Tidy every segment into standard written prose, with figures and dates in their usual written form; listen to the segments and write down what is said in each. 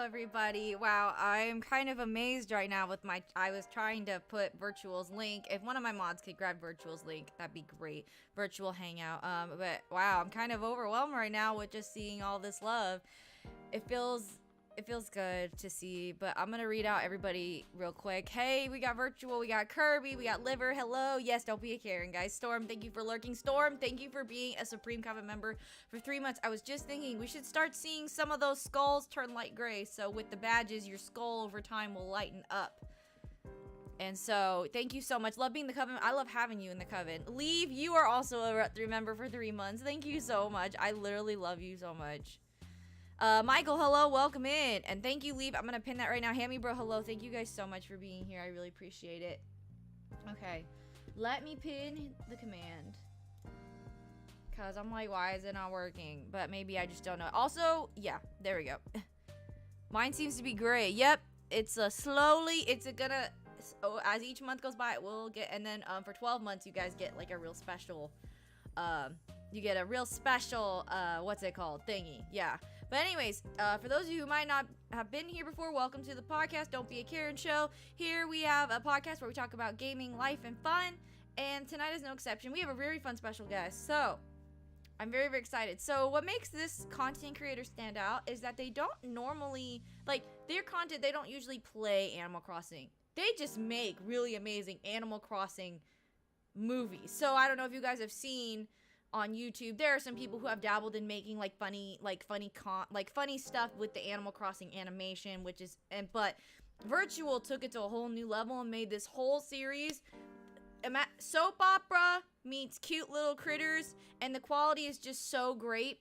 Hello, everybody. Wow, I'm kind of amazed right now with I was trying to put Virtual's link. If one of my mods could grab Virtual's link, that'd be great. Virtual Hangout. But wow, I'm kind of overwhelmed right now with just seeing all this love. It feels good to see, but I'm gonna read out everybody real quick. Hey, we got Virtual, we got Kirby, we got Liver. Hello. Yes, don't be a Karen, guys. Storm, thank you for lurking. Storm, thank you for being a Supreme Coven member for 3 months. I was just thinking we should start seeing some of those skulls turn light gray, so with the badges your skull over time will lighten up. And so thank you so much. Love being the Coven. I love having you in the Coven. Leave, you are also a member for 3 months. Thank you so much. I literally love you so much. Michael, hello, welcome in. And thank you, Leave. I'm gonna pin that right now. Hammy Bro, hello. Thank you guys so much for being here. I really appreciate it. Okay. Let me pin the command. Cause I'm like, why is it not working? But maybe I just don't know. Also, yeah, there we go. Mine seems to be gray. Yep. It's slowly, gonna, as each month goes by, it will get, and then for 12 months, you guys get like a real special, what's it called? Thingy. Yeah. But anyways, for those of you who might not have been here before, welcome to the podcast, Don't Be a Karen Show. Here we have a podcast where we talk about gaming, life, and fun. And tonight is no exception. We have a very fun special guest. So, I'm very, very excited. So, what makes this content creator stand out is that they don't normally, like, their content, they don't usually play Animal Crossing. They just make really amazing Animal Crossing movies. So, I don't know if you guys have seen on YouTube, there are some people who have dabbled in making funny stuff with the Animal Crossing animation, but Virtual took it to a whole new level and made this whole series. Soap opera meets cute little critters, and the quality is just so great.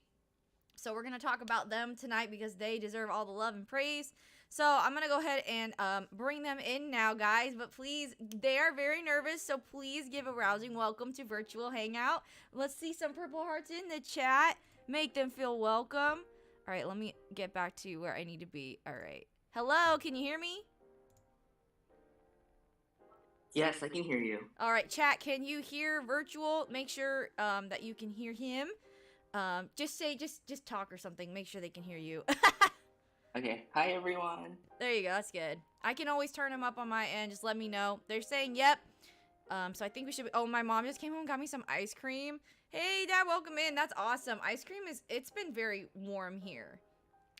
So we're gonna talk about them tonight because they deserve all the love and praise. So I'm gonna go ahead and bring them in now, guys. But please, they are very nervous, so please give a rousing welcome to Virtual Hangout. Let's see some purple hearts in the chat. Make them feel welcome. All right, let me get back to where I need to be. All right. Hello, can you hear me? Yes, I can hear you. All right, chat, can you hear Virtual? Make sure that you can hear him. Just talk or something. Make sure they can hear you. Okay, hi everyone. There you go, that's good. I can always turn them up on my end, just let me know. They're saying yep. So I think we should be, oh, my mom just came home and got me some ice cream. Hey, Dad, welcome in. That's awesome. Ice cream it's been very warm here.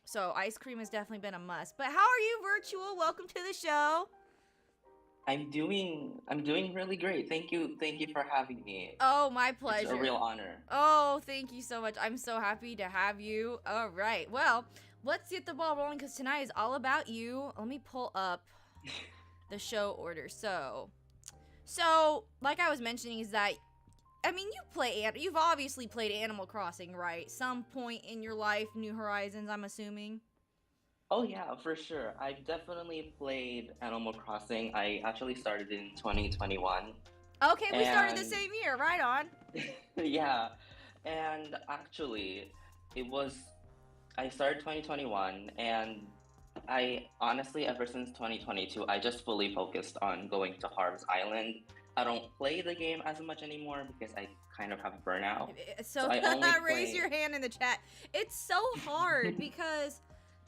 So ice cream has definitely been a must. But how are you, Virtual? Welcome to the show. I'm doing really great. Thank you for having me. Oh, my pleasure. It's a real honor. Oh, thank you so much. I'm so happy to have you. All right, well, let's get the ball rolling because tonight is all about you. Let me pull up the show order. So like I was mentioning is that, I mean, you've obviously played Animal Crossing, right? Some point in your life, New Horizons, I'm assuming. Oh yeah, for sure. I've definitely played Animal Crossing. I actually started in 2021. Okay, we started the same year. Right on. Yeah, and actually, I started 2021, and I honestly, ever since 2022, I just fully focused on going to Harv's Island. I don't play the game as much anymore because I kind of have burnout. So raise your hand in the chat. It's so hard because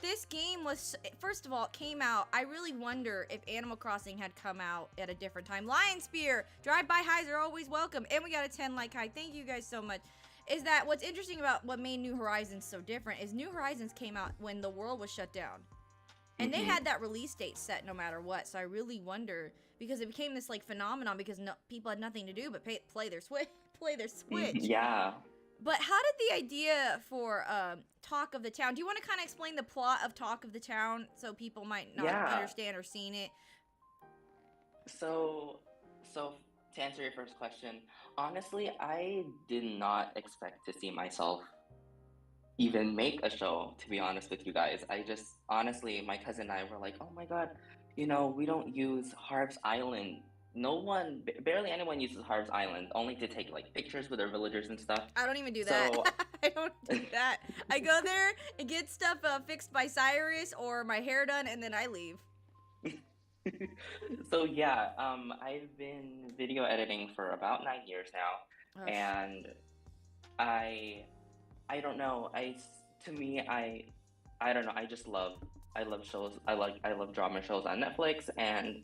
this game was, first of all, it came out. I really wonder if Animal Crossing had come out at a different time. Lion Spear, drive-by highs are always welcome. And we got a 10 like high. Thank you guys so much. Is that what's interesting about what made New Horizons so different is New Horizons came out when the world was shut down. And they had that release date set no matter what. So I really wonder, because it became this phenomenon because people had nothing to do but play their Switch. Yeah. But how did the idea for Talk of the Town, do you want to kind of explain the plot of Talk of the Town so people might not understand or seen it? So to answer your first question, honestly, I did not expect to see myself even make a show, to be honest with you guys. Honestly, my cousin and I were like, oh my god, we don't use Harv's Island. Barely anyone uses Harv's Island, only to take pictures with their villagers and stuff. I don't even do that. I don't do that. I go there and get stuff fixed by Cyrus or my hair done, and then I leave. So yeah, I've been video editing for about 9 years now, and I don't know. I don't know. I just love I love shows. I love drama shows on Netflix, and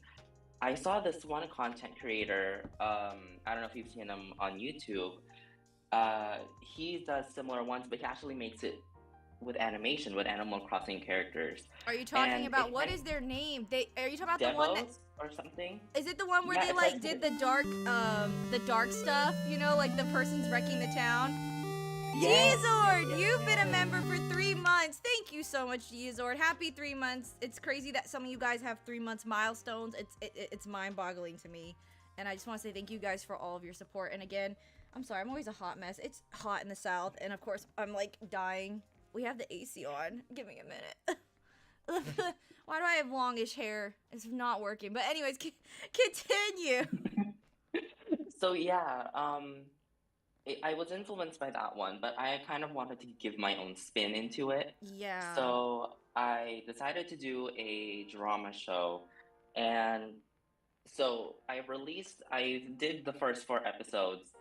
I saw this one content creator. I don't know if you've seen him on YouTube. He does similar ones, but he actually makes it with animation, with Animal Crossing characters, Are you talking and about it what kind is their name? Are you talking about the one that Devos or something. is it the one where Yeah, they it's like like did the dark stuff, you know, like the person's wrecking the town? yes, yes, Geozord, yes, you've been a yes. member for 3 months. Thank you so much, Geozord. Happy 3 months. It's crazy that some of you guys have 3 months milestones. It's mind-boggling to me. And I just want to say thank you guys for all of your support. And again, I'm sorry, I'm always a hot mess. It's hot in the south, and of course, I'm like dying. We have the AC on. Give me a minute. Why do I have longish hair? It's not working. But anyways, continue. So yeah, I was influenced by that one, but I kind of wanted to give my own spin into it. Yeah. So I decided to do a drama show, and so I did the first 4 episodes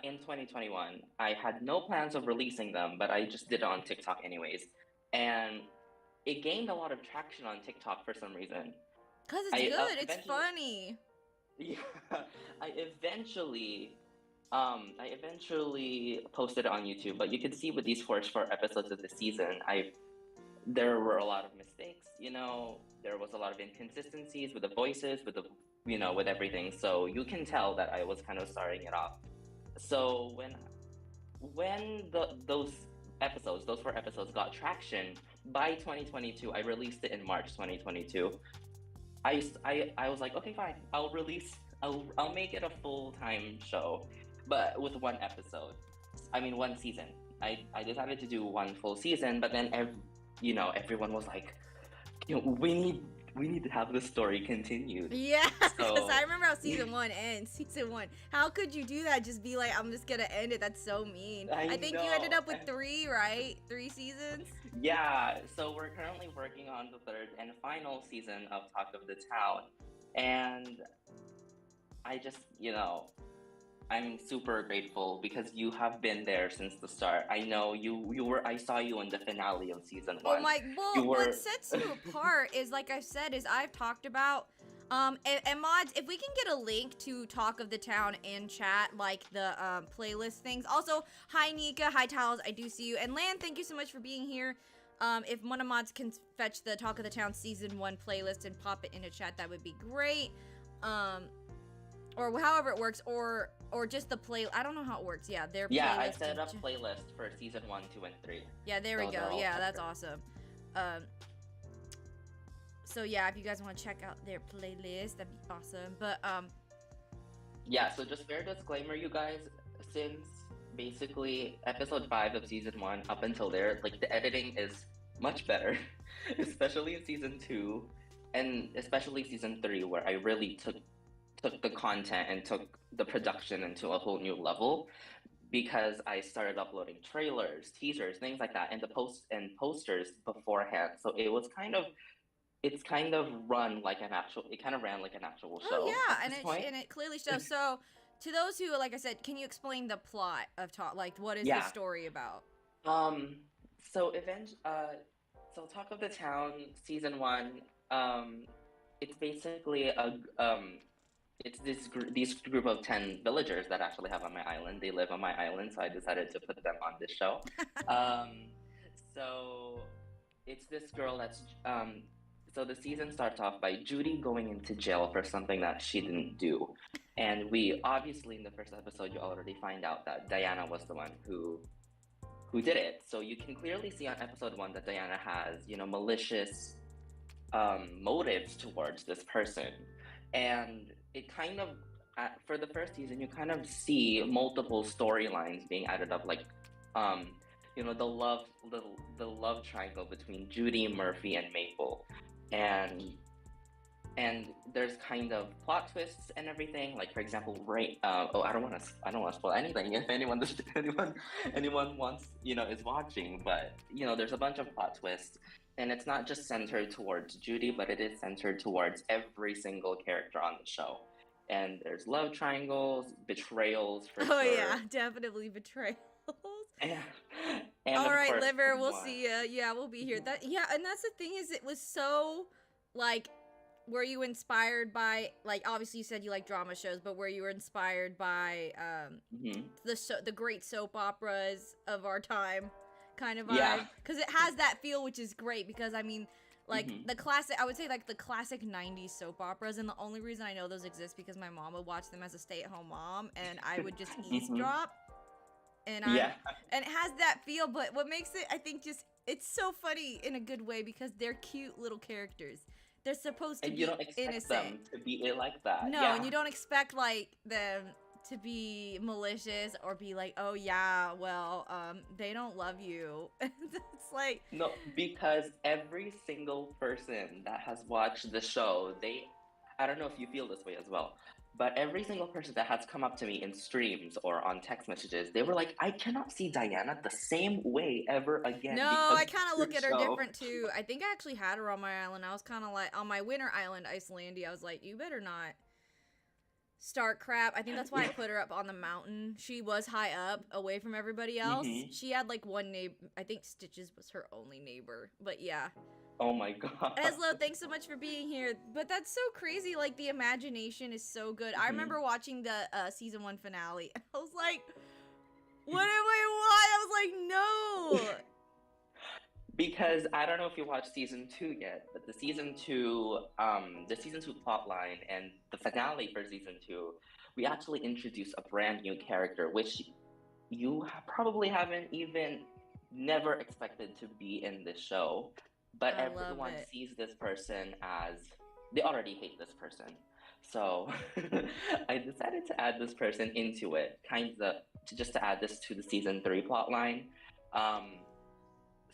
in 2021. I had no plans of releasing them, but I just did it on TikTok anyways. And it gained a lot of traction on TikTok for some reason. Because it's I good. It's eventually, funny. yeah, I eventually, I eventually posted it on YouTube. But you can see with these first 4 episodes of the season, there were a lot of mistakes. There was a lot of inconsistencies with the voices, with everything. So you can tell that I was kind of starting it off. So when those 4 episodes got traction by 2022, I released it in March 2022. I was like, okay, fine, I'll make it a full-time show, but with 1 episode. I mean, 1 season. I decided to do one full season, but then everyone was like, we need to have the story continued. Yeah, because I So remember how season one ends. Season one. How could you do that? Just be like, I'm just gonna end it. That's so mean. I I think you ended know. up with three, right? 3 seasons? Yeah, so we're currently working on the third and final season of Talk of the Town. And I just, I'm super grateful because you have been there since the start. I know I saw you in the finale of season Oh 1. my, You well, what were sets you apart is, like I've said, is I've talked about, and mods, if we can get a link to Talk of the Town in chat, like the, playlist things. Also, hi Nika, hi Tiles, I do see you. And Lan, thank you so much for being here. If one of mods can fetch the Talk of the Town season 1 playlist and pop it into chat, that would be great. Or however it works, or just the play. I don't know how it works. Yeah, their Yeah, I playlist. set up playlist for season 1, 2, and 3. Yeah, there we So they're go. all Yeah, that's separate. awesome. Um, so yeah, if you guys want to check out their playlist, that'd be awesome. But Yeah, so just fair disclaimer, you guys, since basically episode 5 of season 1 up until there, like the editing is much better, especially in season 2 and especially season 3, where I really took the content and took the production into a whole new level because I started uploading trailers, teasers, things like that, and the posts and posters beforehand. So it's kind of it kind of ran like an actual oh show yeah, at and this point. it clearly shows. So to those who, like I said, can you explain the plot of Talk? Like, what is the Yeah. story about? Um, so Talk of the Town season 1, it's basically it's these group of 10 villagers that actually have on my island. They live on my island, so I decided to put them on this show. Um, so it's this girl so the season starts off by Judy going into jail for something that she didn't do. And we obviously in the first episode you already find out that Diana was the one who did it. So you can clearly see on episode 1 that Diana has, malicious motives towards this person. And it kind of, for the first season, you kind of see multiple storylines being added up, like, the love triangle between Judy, Murphy, and Maple, and there's kind of plot twists and everything. Like for example, right? I don't want to spoil anything if anyone wants is watching. But there's a bunch of plot twists, and it's not just centered towards Judy, but it is centered towards every single character on the show. And there's love triangles, betrayals for Oh sure. yeah, definitely betrayals. And, And All of right, course, liver, come we'll on. see ya. Yeah, we'll be here. That yeah, and that's the thing is, it was so like, were you inspired by, like, obviously you said you like drama shows, but were you inspired by Hmm. the great soap operas of our time kind of Yeah. vibe? Because it has that feel, which is great. Because I mean, like Hmm. the classic, I would say like the classic '90s soap operas, and the only reason I know those exist because my mom would watch them as a stay-at-home mom, and I would just Hmm. eavesdrop. And Yeah. and it has that feel, but what makes it, I think, just it's so funny in a good way because they're cute little characters. They're supposed to And you be don't expect innocent. them to be like that. No, and Yeah. you don't expect like them to be malicious or be like, oh yeah, well, they don't love you. It's like, No, because every single person that has watched the show, I don't know if you feel this way as well, but every single person that has come up to me in streams or on text messages, they were like, I cannot see Diana the same way ever again no, because I of kind of your look at her show. different too. I think I actually had her on my island. I was kind of like, on my winter island, Icelandia, I was like, you better not start crap. I think that's why I put her up on the mountain. She was high up, away from everybody else. Hmm. She had like one neighbor. I think Stitches was her only neighbor. But yeah. Oh my god. Eslo, thanks so much for being here. But that's so crazy. Like, the imagination is so good. I Hmm. remember watching the season 1 finale. I was like, what am I? I was like, no. Because I don't know if you watched season two yet, but the season two plot line and the finale for season two, we actually introduced a brand new character, which probably haven't even never expected to be in this show, but I love everyone it. sees this person as they already hate this person. So I decided to add this person into it, just to add this to the season three plot line. Um,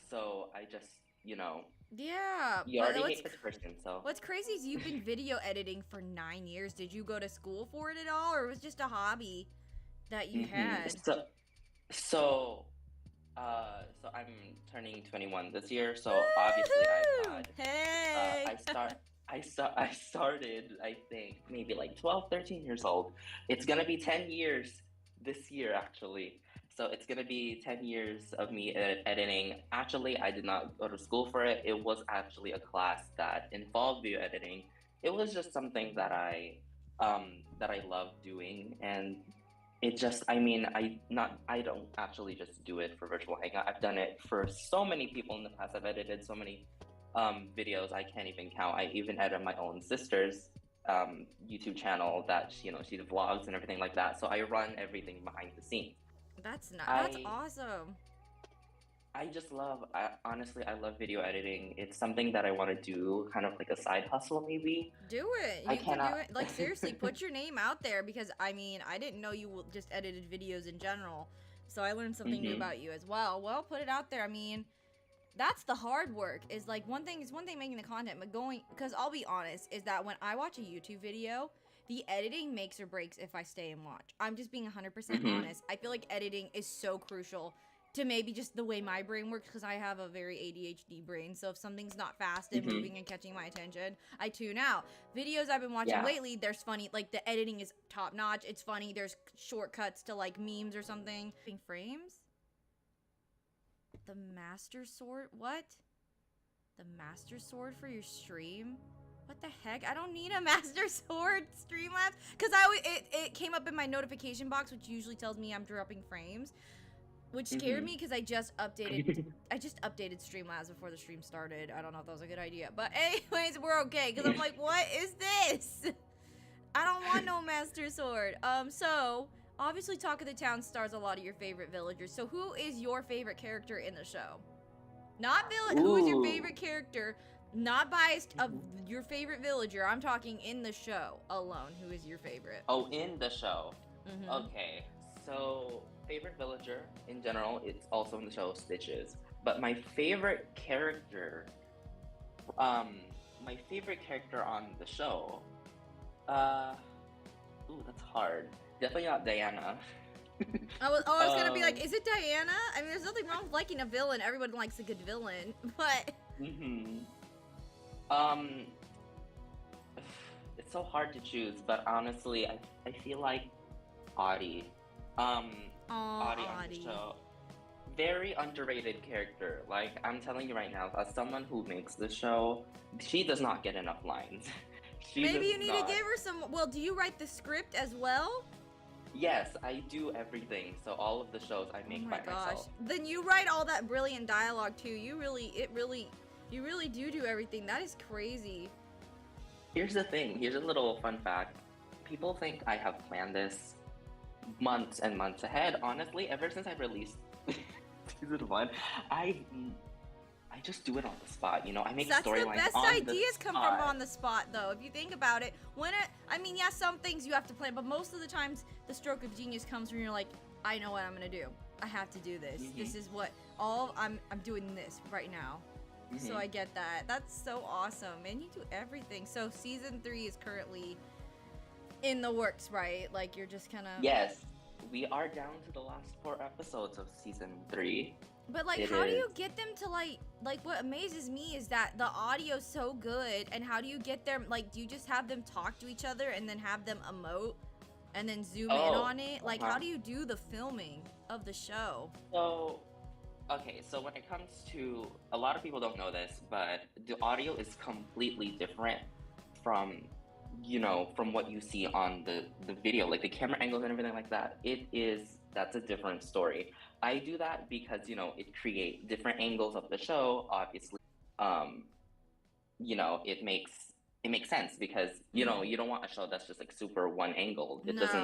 so I just, you know, Yeah, you but already hate this person, so. what's crazy is you've been video editing for 9 years. Did you go to school for it at all, or was it just a hobby that you Hmm. had? So, so I'm turning 21 this year. So obviously I've Woohoo! had, Hey! I started, I think maybe like 12, 13 years old. It's gonna be 10 years this year actually. So it's gonna be 10 years of me editing. Actually, I did not go to school for it. It was actually a class that involved video editing. It was just something that I love doing, and it just, I mean, I don't actually just do it for virtual hangout. I've done it for so many people in the past. I've edited so many videos I can't even count. I even edit my own sister's YouTube channel that she vlogs and everything like that. So I run everything behind the scenes. That's not. That's I awesome. I just love, honestly, I love video editing. It's something that I want to do, kind of like a side hustle, maybe. Do it. I You can do cannot. it. Like, seriously, put your name out there because I mean, I didn't know you just edited videos in general. So I learned something new Hmm. about you as well. Well, put it out there. I mean, that's the hard work. Is like one thing making the content, but going, because I'll be honest, is that when I watch a YouTube video, the editing makes or breaks if I stay and watch. I'm just being 100% Hmm. honest. I feel like editing is so crucial to maybe just the way my brain works because I have a very ADHD brain. So if something's not fast and Hmm. moving and catching my attention, I tune out. Videos I've been watching Yeah. lately, there's funny, like the editing is top notch. It's funny. There's shortcuts to like memes or something. Frames? The Master Sword? What? The Master Sword for your stream? What the heck? I don't need a Master Sword Streamlabs because it came up in my notification box, which usually tells me I'm dropping frames, which scared Hmm. me because I just updated Streamlabs before the stream started. I don't know if that was a good idea, but anyways, we're okay because I'm like, what is this? I don't want no Master Sword. So obviously, Talk of the Town stars a lot of your favorite villagers. So who is your favorite character in the show? Not villain. Who is your Ooh. favorite character? Not biased of your favorite villager. I'm talking in the show alone. Who is your favorite? Oh, in the show. Mm-hmm. Okay, so favorite villager in general, it's also in the show Stitches. But my favorite character on the show, ooh, that's hard. Definitely not Diana. I was gonna be Um, like, is it Diana? I mean, there's nothing wrong with liking a villain. Everyone likes a good villain, but mhm. Um, it's so hard to choose, but honestly, I feel like Audie. Um, aw, Audie on the Audie. show. very underrated character. Like, I'm telling you right now, as someone who makes the show, she does not get enough lines. She Maybe does you need to not. give her some. Well, do you write the script as well? Yes, I do everything. So all of the shows I Oh make my by gosh. myself. Then you write all that brilliant dialogue too. You really do everything. That is crazy. Here's the thing. Here's a little fun fact. People think I have planned this months and months ahead. Honestly, ever since I released season one, I just do it on the spot. You know, I make That's the storylines best on the ideas come from spot. on the spot, though. If you think about it, I mean, yeah, some things you have to plan, but most of the times the stroke of genius comes when you're like, I know what I'm gonna do. I have to do this. Mhm. This is what I'm doing this right now. So Mhm. I get that. That's so awesome, and you do everything. So season 3 is currently in the works, right? Like you're just kind of. Yes, we are down to the last 4 episodes of season 3. But like, It how do is. you get them to like? What amazes me is that the audio's so good, and how do you get them? Like, do you just have them talk to each other and then have them emote, and then zoom in Oh, on it? Like, how uh-huh. do you do the filming of the show? So, okay, so when it comes to, a lot of people don't know this, but the audio is completely different from, from what you see on the video, like the camera angles and everything like that. That's a different story. I do that because, it create different angles of the show, obviously. Um, it makes sense because, Mm-hmm. you don't want a show that's just like super one angle. It doesn't,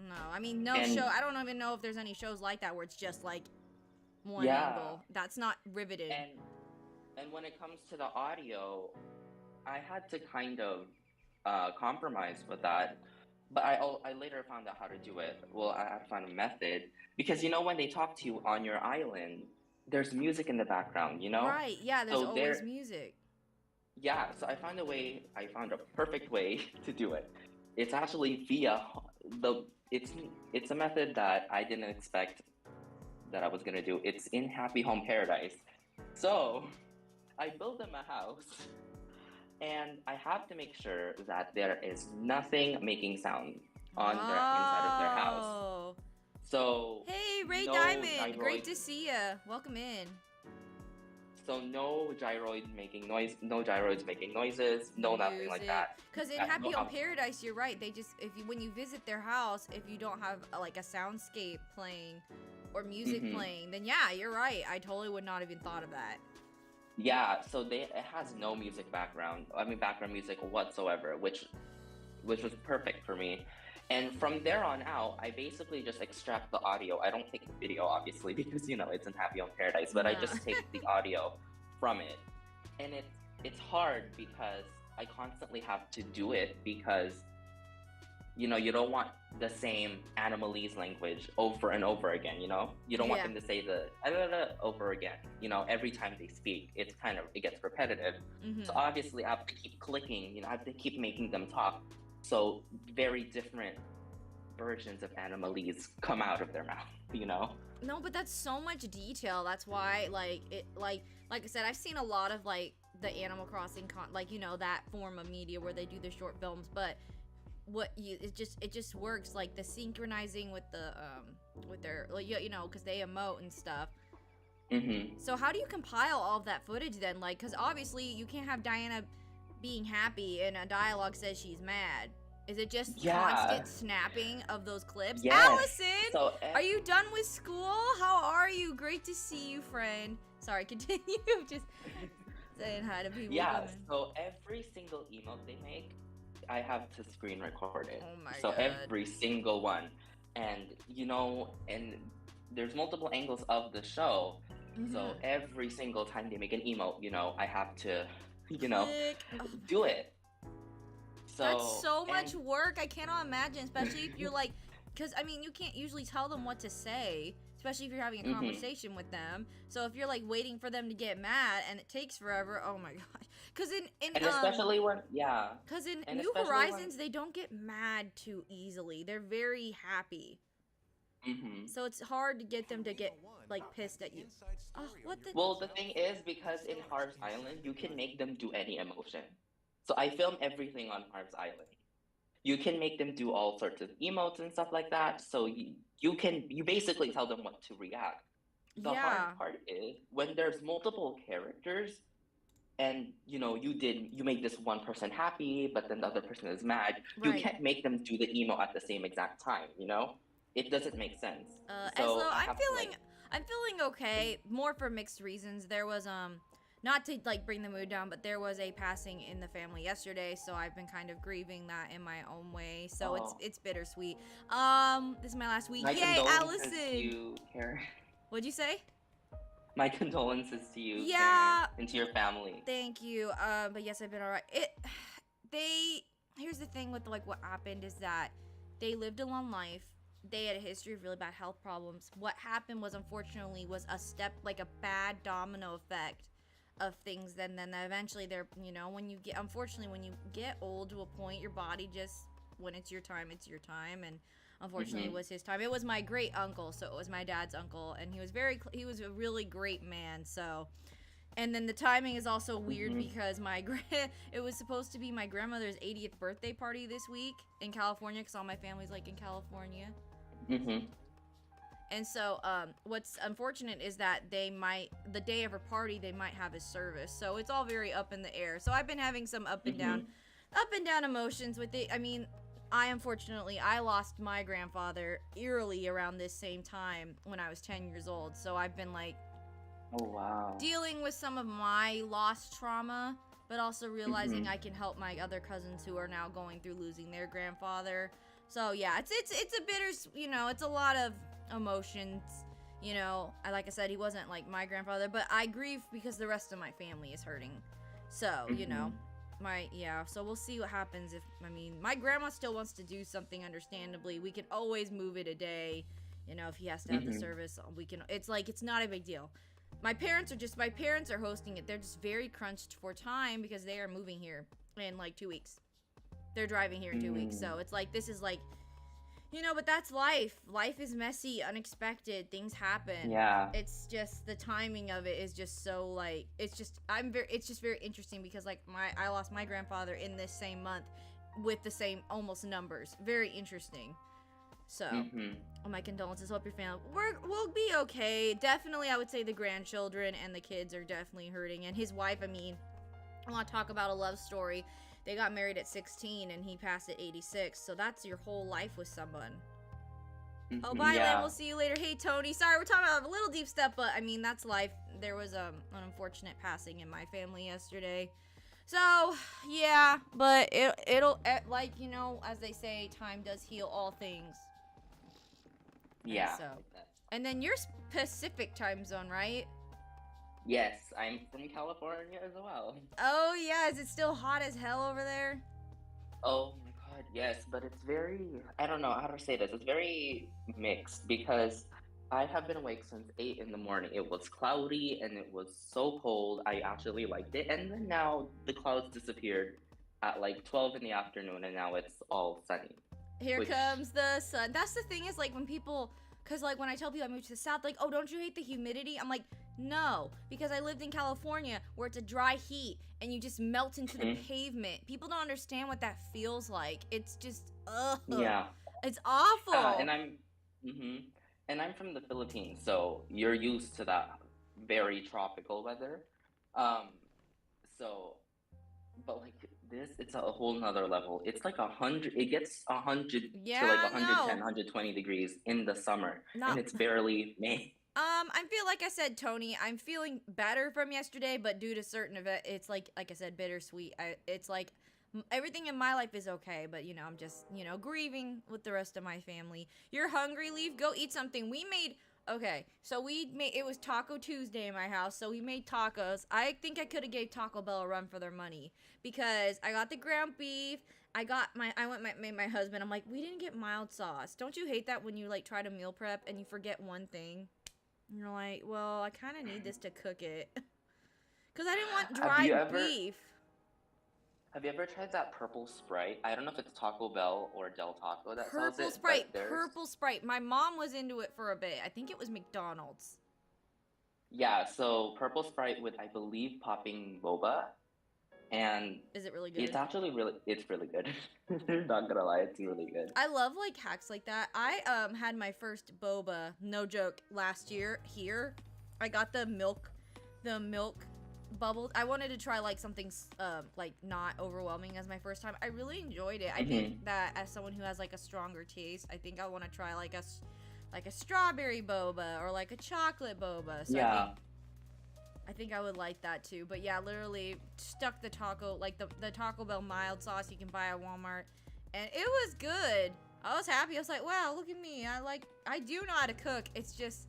No. I mean, no show. and I don't even know if there's any shows like that where it's just like one yeah, angle. That's not riveted. and when it comes to the audio, I had to kind of compromise with that, but I later found out how to do it. Well, I found a method because when they talk to you on your island, there's music in the background, Right? Yeah. There's so always there, music. yeah. So I found a perfect way to do it. It's actually via the it's a method that I didn't expect that I was gonna do. It's in Happy Home Paradise. So I built them a house and I have to make sure that there is nothing making sound on their inside of their house. Oh. So Hey, Ray no Diamond. Great gyroid, to see ya. Welcome in. no gyroid making noise, no gyroids making noises, No no nothing like music. that. Because in No Happy Home out. Paradise, you're right. They just when you visit their house, if you don't have like a soundscape playing or music Hmm. playing, then yeah, you're right. I totally would not have even thought of that. Yeah, so it has no music background. I mean background music whatsoever, which was perfect for me. And from there on out, I basically just extract the audio. I don't take the video, obviously, because it's in Happy Home Paradise. But I No. just take the audio from it, and it's hard because I constantly have to do it because you don't want the same Animalese language over and over again. You don't want Yeah. them to say the over again. Every time they speak, it gets repetitive. So Mhm. obviously, I have to keep clicking. I have to keep making them talk. So very different versions of Animalese come out of their mouth. No, but that's so much detail. That's why, like I said, I've seen a lot of like the Animal Crossing like that form of media where they do the short films, but it just works like the synchronizing with the with their like because they emote and stuff. Hmm. So how do you compile all of that footage then? Like, because obviously you can't have Diana being happy and a dialogue says she's mad. Is it just Yeah. constant snapping of those clips? Yes. Allison, So are you done with school? How are you? Great to see you, friend. Sorry, continue. Just saying hi to people. yeah. Coming. So every single emote they make, I have to screen record it. Oh my So god. every single one, and and there's multiple angles of the show. So Mhm. every single time they make an emote, I have to, Click. Oh, do it. that's So so and much work. I cannot imagine, especially if you're like, because I mean, you can't usually tell them what to say, especially if you're having a hmm conversation with them. So if you're like waiting for them to get mad and it takes forever, oh my gosh. Because and especially when because in and New especially when Horizons they don't get mad too easily. They're very happy. hmm So it's hard to get them to get like pissed at you. Oh, what the? Well, the thing is, because in Harv's Island, you can make them do any emotion. So I film everything on Harv's Island. You can make them do all sorts of emotes and stuff like that. So you basically tell them what to react. The hard Yeah. part is when there's multiple characters and you make this one person happy, but then the other person is mad. You Right. can't make them do the emo at the same exact time. It doesn't make sense. Eslo, So I have to like, I'm feeling okay, more for mixed reasons. There was not to like bring the mood down, but there was a passing in the family yesterday, so I've been kind of grieving that in my own way. So oh, it's bittersweet. This is my last week. my Yay, condolences to Allison. you, Karen. What'd you say? My condolences to you, Karen, Yeah, and to your family. thank you. But yes, I've been alright. They here's the thing with like what happened is that they lived a long life. They had a history of really bad health problems. What happened was unfortunately was a step like a bad domino effect of things. Then eventually they're when you get unfortunately when you get old to a point, your body just when it's your time. And unfortunately it Hmm. was his time. It was my great uncle, so it was my dad's uncle, and he was a really great man. So and then the timing is also weird Hmm. because it was supposed to be my grandmother's 80th birthday party this week in California because all my family's like in California. Hmm. And so what's unfortunate is that the day of her party they might have a service. So it's all very up in the air. So I've been having some Hmm. up and down emotions with it. I mean, I lost my grandfather eerily around this same time when I was 10 years old. So I've been like Oh wow. dealing with some of my lost trauma, but also realizing Hmm. I can help my other cousins who are now going through losing their grandfather. So yeah, it's a bitter, it's a lot of emotions. Like I said, he wasn't like my grandfather, but I grieve because the rest of my family is hurting. So Hmm. so we'll see what happens my grandma still wants to do something. Understandably, we can always move it a day. If he has to have the Hmm. service, we can. It's not a big deal. My parents are hosting it. They're just very crunched for time because they are moving here in like 2 weeks. They're driving here in 2 weeks. Mm. So it's like, this is like, but that's life. Life is messy, unexpected. Things happen. Yeah. It's just the timing of it is just so like, it's just very interesting because like I lost my grandfather in this same month with the same almost numbers. Very interesting. So, Hmm. my condolences. Hope your family. We'll be okay. Definitely, I would say the grandchildren and the kids are definitely hurting. And his wife, I want to talk about a love story. They got married at 16 and he passed at 86. So that's your whole life with someone. Oh, Hmm. bye, Lynn. Yeah. We'll see you later. Hey, Tony. Sorry, we're talking about a little deep stuff, but that's life. There was an unfortunate passing in my family yesterday. So, yeah, but it'll, like, as they say, time does heal all things. And Yeah. so, and then you're Pacific time zone, right? Yes, I'm from California as well. Oh yeah, is it still hot as hell over there? Oh my God, yes, but it's very, I don't know how to say this. It's very mixed because I have been awake since 8 in the morning. It was cloudy and it was so cold. I actually liked it. And then now the clouds disappeared at like 12 in the afternoon and now it's all sunny, Here which, comes the sun. That's the thing is like when people, cause like when I tell people I moved to the south, like, oh, don't you hate the humidity? I'm like, no, because I lived in California where it's a dry heat and you just melt into the mhm, pavement. People don't understand what that feels like. It's just, ugh, yeah. it's awful. And hmm and I'm from the Philippines, so you're used to that very tropical weather. Um, so but like this, it's a whole nother level. It's like 100. It gets 100 to like Yeah, 110, no, 120 degrees in the summer, and not it's barely May. I feel like I said, Tony, I'm feeling better from yesterday, but due to certain event, it's like I said, bittersweet. It's like everything in my life is okay, but I'm just grieving with the rest of my family. You're hungry, leave, go eat something. We made okay, so it was Taco Tuesday in my house, so we made tacos. I think I could have gave Taco Bell a run for their money because I got the ground beef. Made my husband. I'm like, we didn't get mild sauce. Don't you hate that when you like try to meal prep and you forget one thing? And you're like, well, I kind of need this to cook it. Because I didn't want Have you dry ever beef. have you ever tried that purple Sprite? I don't know if it's Taco Bell or Del Taco that sells Purple it, Sprite. but there's Purple Sprite. My mom was into it for a bit. I think it was McDonald's. yeah. So purple Sprite with I believe popping boba. and Is it really it's good? actually it's really good. Not gonna lie, it's really good. I love like hacks like that. I had my first boba, no joke, last year here. I got the milk bubbles. I wanted to try like something like not overwhelming as my first time. I really enjoyed it. I think Hmm. that as someone who has like a stronger taste, I think I want to try like a strawberry boba or like a chocolate boba. So Yeah. I think I would like that too. But yeah, literally stuck the taco, like the Taco Bell mild sauce you can buy at Walmart, and it was good. I was happy. I was like, wow, look at me. I do know how to cook. It's just,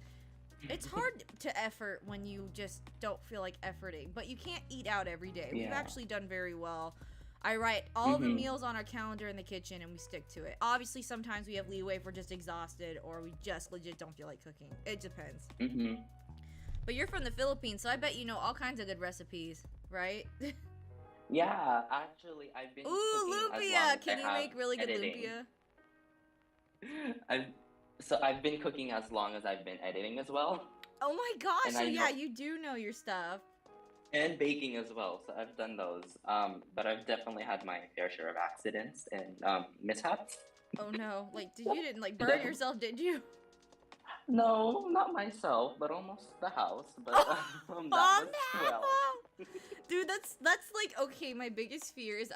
it's hard to effort when you just don't feel like efforting. But you can't eat out every day. We've Yeah. actually done very well. I write all the Hmm. meals on our calendar in the kitchen and we stick to it. Obviously, sometimes we have leeway if we're just exhausted or we just legit don't feel like cooking. It depends. Hmm. But you're from the Philippines, so I bet you know all kinds of good recipes, right? Yeah, actually, I've been Ooh, cooking as long lumpia! as I Can you have make really good editing. lumpia? I've I've been cooking as long as I've been editing as well, Oh my gosh, and so I yeah, know you do know your stuff. and baking as well. So I've done those. But I've definitely had my fair share of accidents and mishaps. Oh no, like, you didn't like burn Def- yourself, did you? no, not myself, but almost the house. But that Oh was well. no! Dude, that's like, okay, my biggest fear is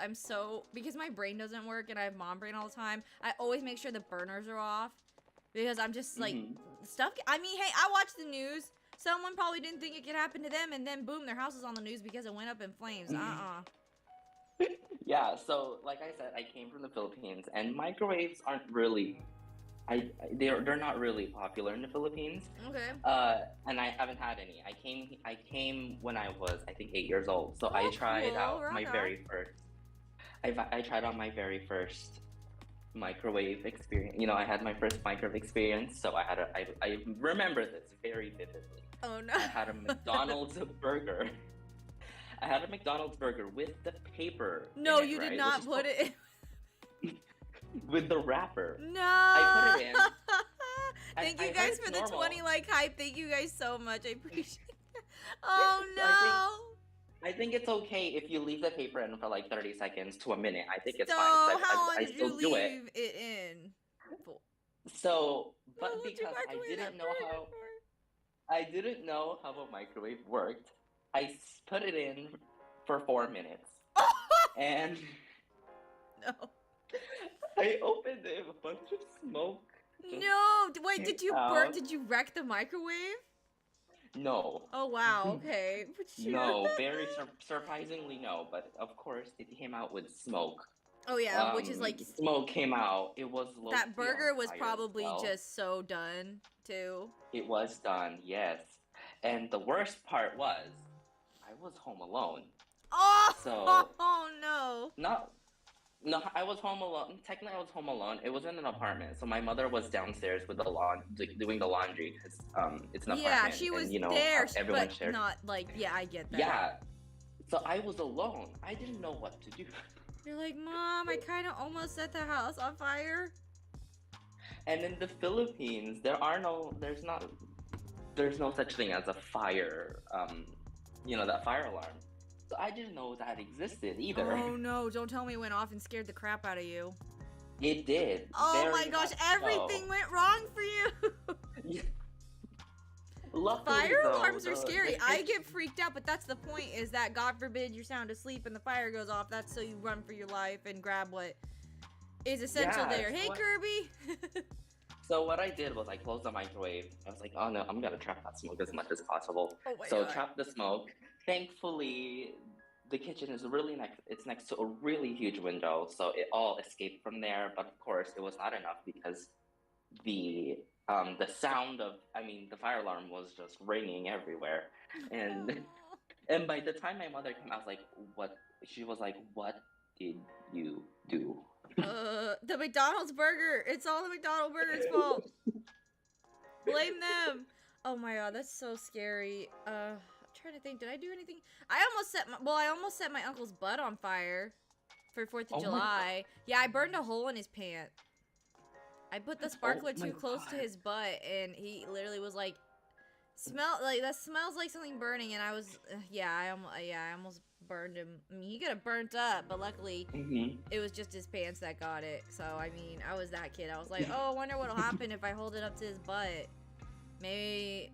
because my brain doesn't work and I have mom brain all the time, I always make sure the burners are off because I'm just like, Hmm. I mean, hey, I watch the news. Someone probably didn't think it could happen to them and then boom, their house is on the news because it went up in flames. Yeah. So like I said, I came from the Philippines, and microwaves aren't really. They're not really popular in the Philippines. Okay. And I haven't had any. I came when I was, I think, 8 years old. So I Oh, tried cool. out Rock my on. very first. I tried out my very first microwave experience. You know, I had my first microwave experience. So I remember this very vividly. Oh no. I had a McDonald's burger. I had a McDonald's burger with the paper in No, it, you did right? Which not is put it in. with the wrapper. I No. put it in. Thank I you heard guys it's for the normal. 20 like hype. Thank you guys so much. I appreciate it. Oh So no. I think it's okay if you leave the paper in for like 30 seconds to a minute. I think it's So, fine because how long I did you still do it. leave it in? For? So, How but long did you because microwave that burger for? I didn't know how a microwave worked, put it in for 4 minutes, and No. I opened it. A bunch of smoke just No. Wait, came did you burn? out. Did you wreck the microwave? No, Oh wow. Okay. But you. no, very surprisingly no. But of course, it came out with smoke. Oh yeah, which is like Smoke came out. It was low that key on burger was fire as probably well. just so done too. It was done, yes. And the worst part was, I was home alone. Oh, So oh no. not no, I was home alone. Technically, I was home alone. It was in an apartment, so my mother was downstairs with the doing the laundry because it's an Yeah, apartment, she and was you know there, everyone but shared. not like, yeah, I get that. Yeah, so I was alone. I didn't know what to do. You're like, Mom, I kind of almost set the house on fire. And in the Philippines, there's no such thing as a fire, that fire alarm. So I didn't know that existed either. Oh no, don't tell me it went off and scared the crap out of you. It did. Oh my Very gosh, much everything so. went wrong for you. Yeah. Luckily, Fire though, alarms are scary. the I kitchen. get freaked out, but that's the point, is that God forbid you're sound asleep and the fire goes off. That's so you run for your life and grab what is essential Yeah, there. Hey, Kirby. So what I did was I closed the microwave. I was like, oh no, I'm gonna trap that smoke as much as possible. Oh my So god. trap the smoke. Thankfully, the kitchen is it's next to a really huge window, so it all escaped from there. But of course, it was not enough because the the sound of the fire alarm was just ringing everywhere, and and by the time my mother came, I was like, what? She was like, what did you do? The McDonald's burger. It's all the McDonald's burger's fault. Blame them. Oh my god, that's so scary. I'm trying to think. Did I do anything? I almost set my uncle's butt on fire for 4th of Oh my July. Yeah, I burned a hole in his pant. I put the sparkler my too close to God. his butt, and he literally was like, that smells like something burning," and I was, I almost burned him. I mean, he could have burnt up, but luckily Hmm. it was just his pants that got it. So I mean, I was that kid. I was like, oh, I wonder what'll happen if I hold it up to his butt. Maybe.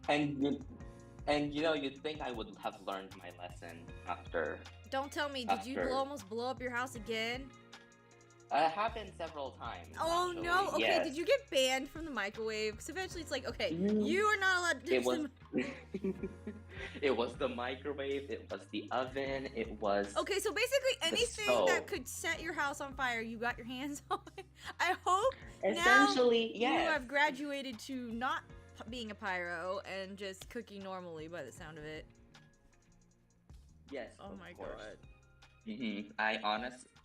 And you'd think I would have learned my lesson after. Don't tell me. Did you After. almost blow up your house again? It happened several times. Oh actually. no. Okay. Yes. Did you get banned from the microwave? Because eventually it's like, okay, Mm. you are not allowed to It touch was. them. It was the microwave. It was the oven. It was. Okay, so basically anything stove. that could set your house on fire, you got your hands on. I hope Essentially, now yes. you have graduated to not being a pyro and just cooking normally by the sound of it. Yes. Oh of my course. god.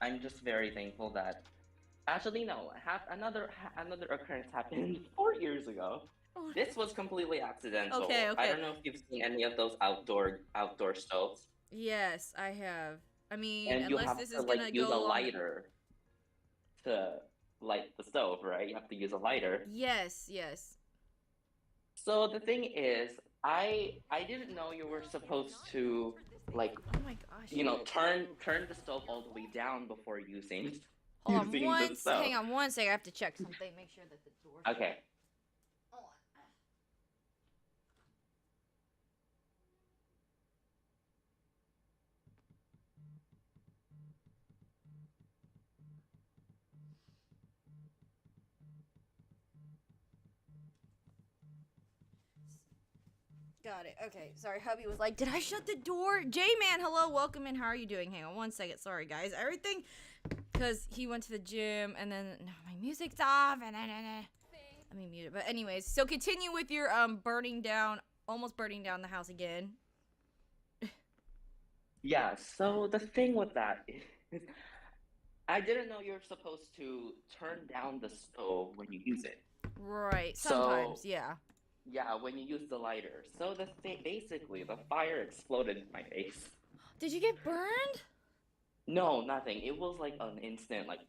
I'm just very thankful that. Actually, no. Another occurrence happened 4 years ago. Oh, This was completely accidental. Okay, I okay. don't know if you've seen any of those outdoor stoves, yes, I have. I mean, and you unless have this to is like gonna use go a along. lighter to light the stove, right? You have to use a lighter. Yes, yes. So the thing is, I didn't know you were supposed to like Oh my gosh. turn the stove all the way down before using Hold on using the stove. hang on one second. I have to check something. Make sure that the door. Okay. Hold on. Got it. Okay. Sorry, hubby was like, "Did I shut the door?" J-Man, hello, welcome in. How are you doing? Hang on one second. Sorry, guys. Everything, because he went to the gym, and then no, my music's off, and let me mute it. But anyways, so continue with your almost burning down the house again. Yeah, so the thing with that is I didn't know you're supposed to turn down the stove when you use it. Right. So Sometimes, yeah. yeah, when you use the lighter. So basically the fire exploded in my face. Did you get burned? No, nothing. It was like an instant, like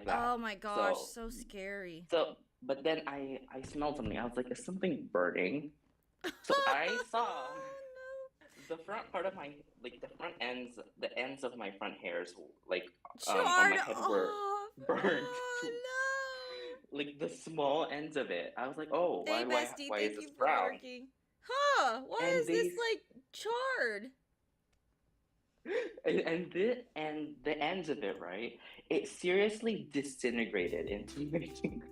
that. Oh my gosh, So so scary. but then I smelled something. I was like, is something burning? So I saw the front part of the ends of my front hairs, like on Charred my head were off. burnt. Oh no. Like the small ends of it. I was like, oh, Hey bestie, why thank is you this for brown? lurking. Huh? Why And is this like charred? and the ends of it, right? It seriously disintegrated into my finger.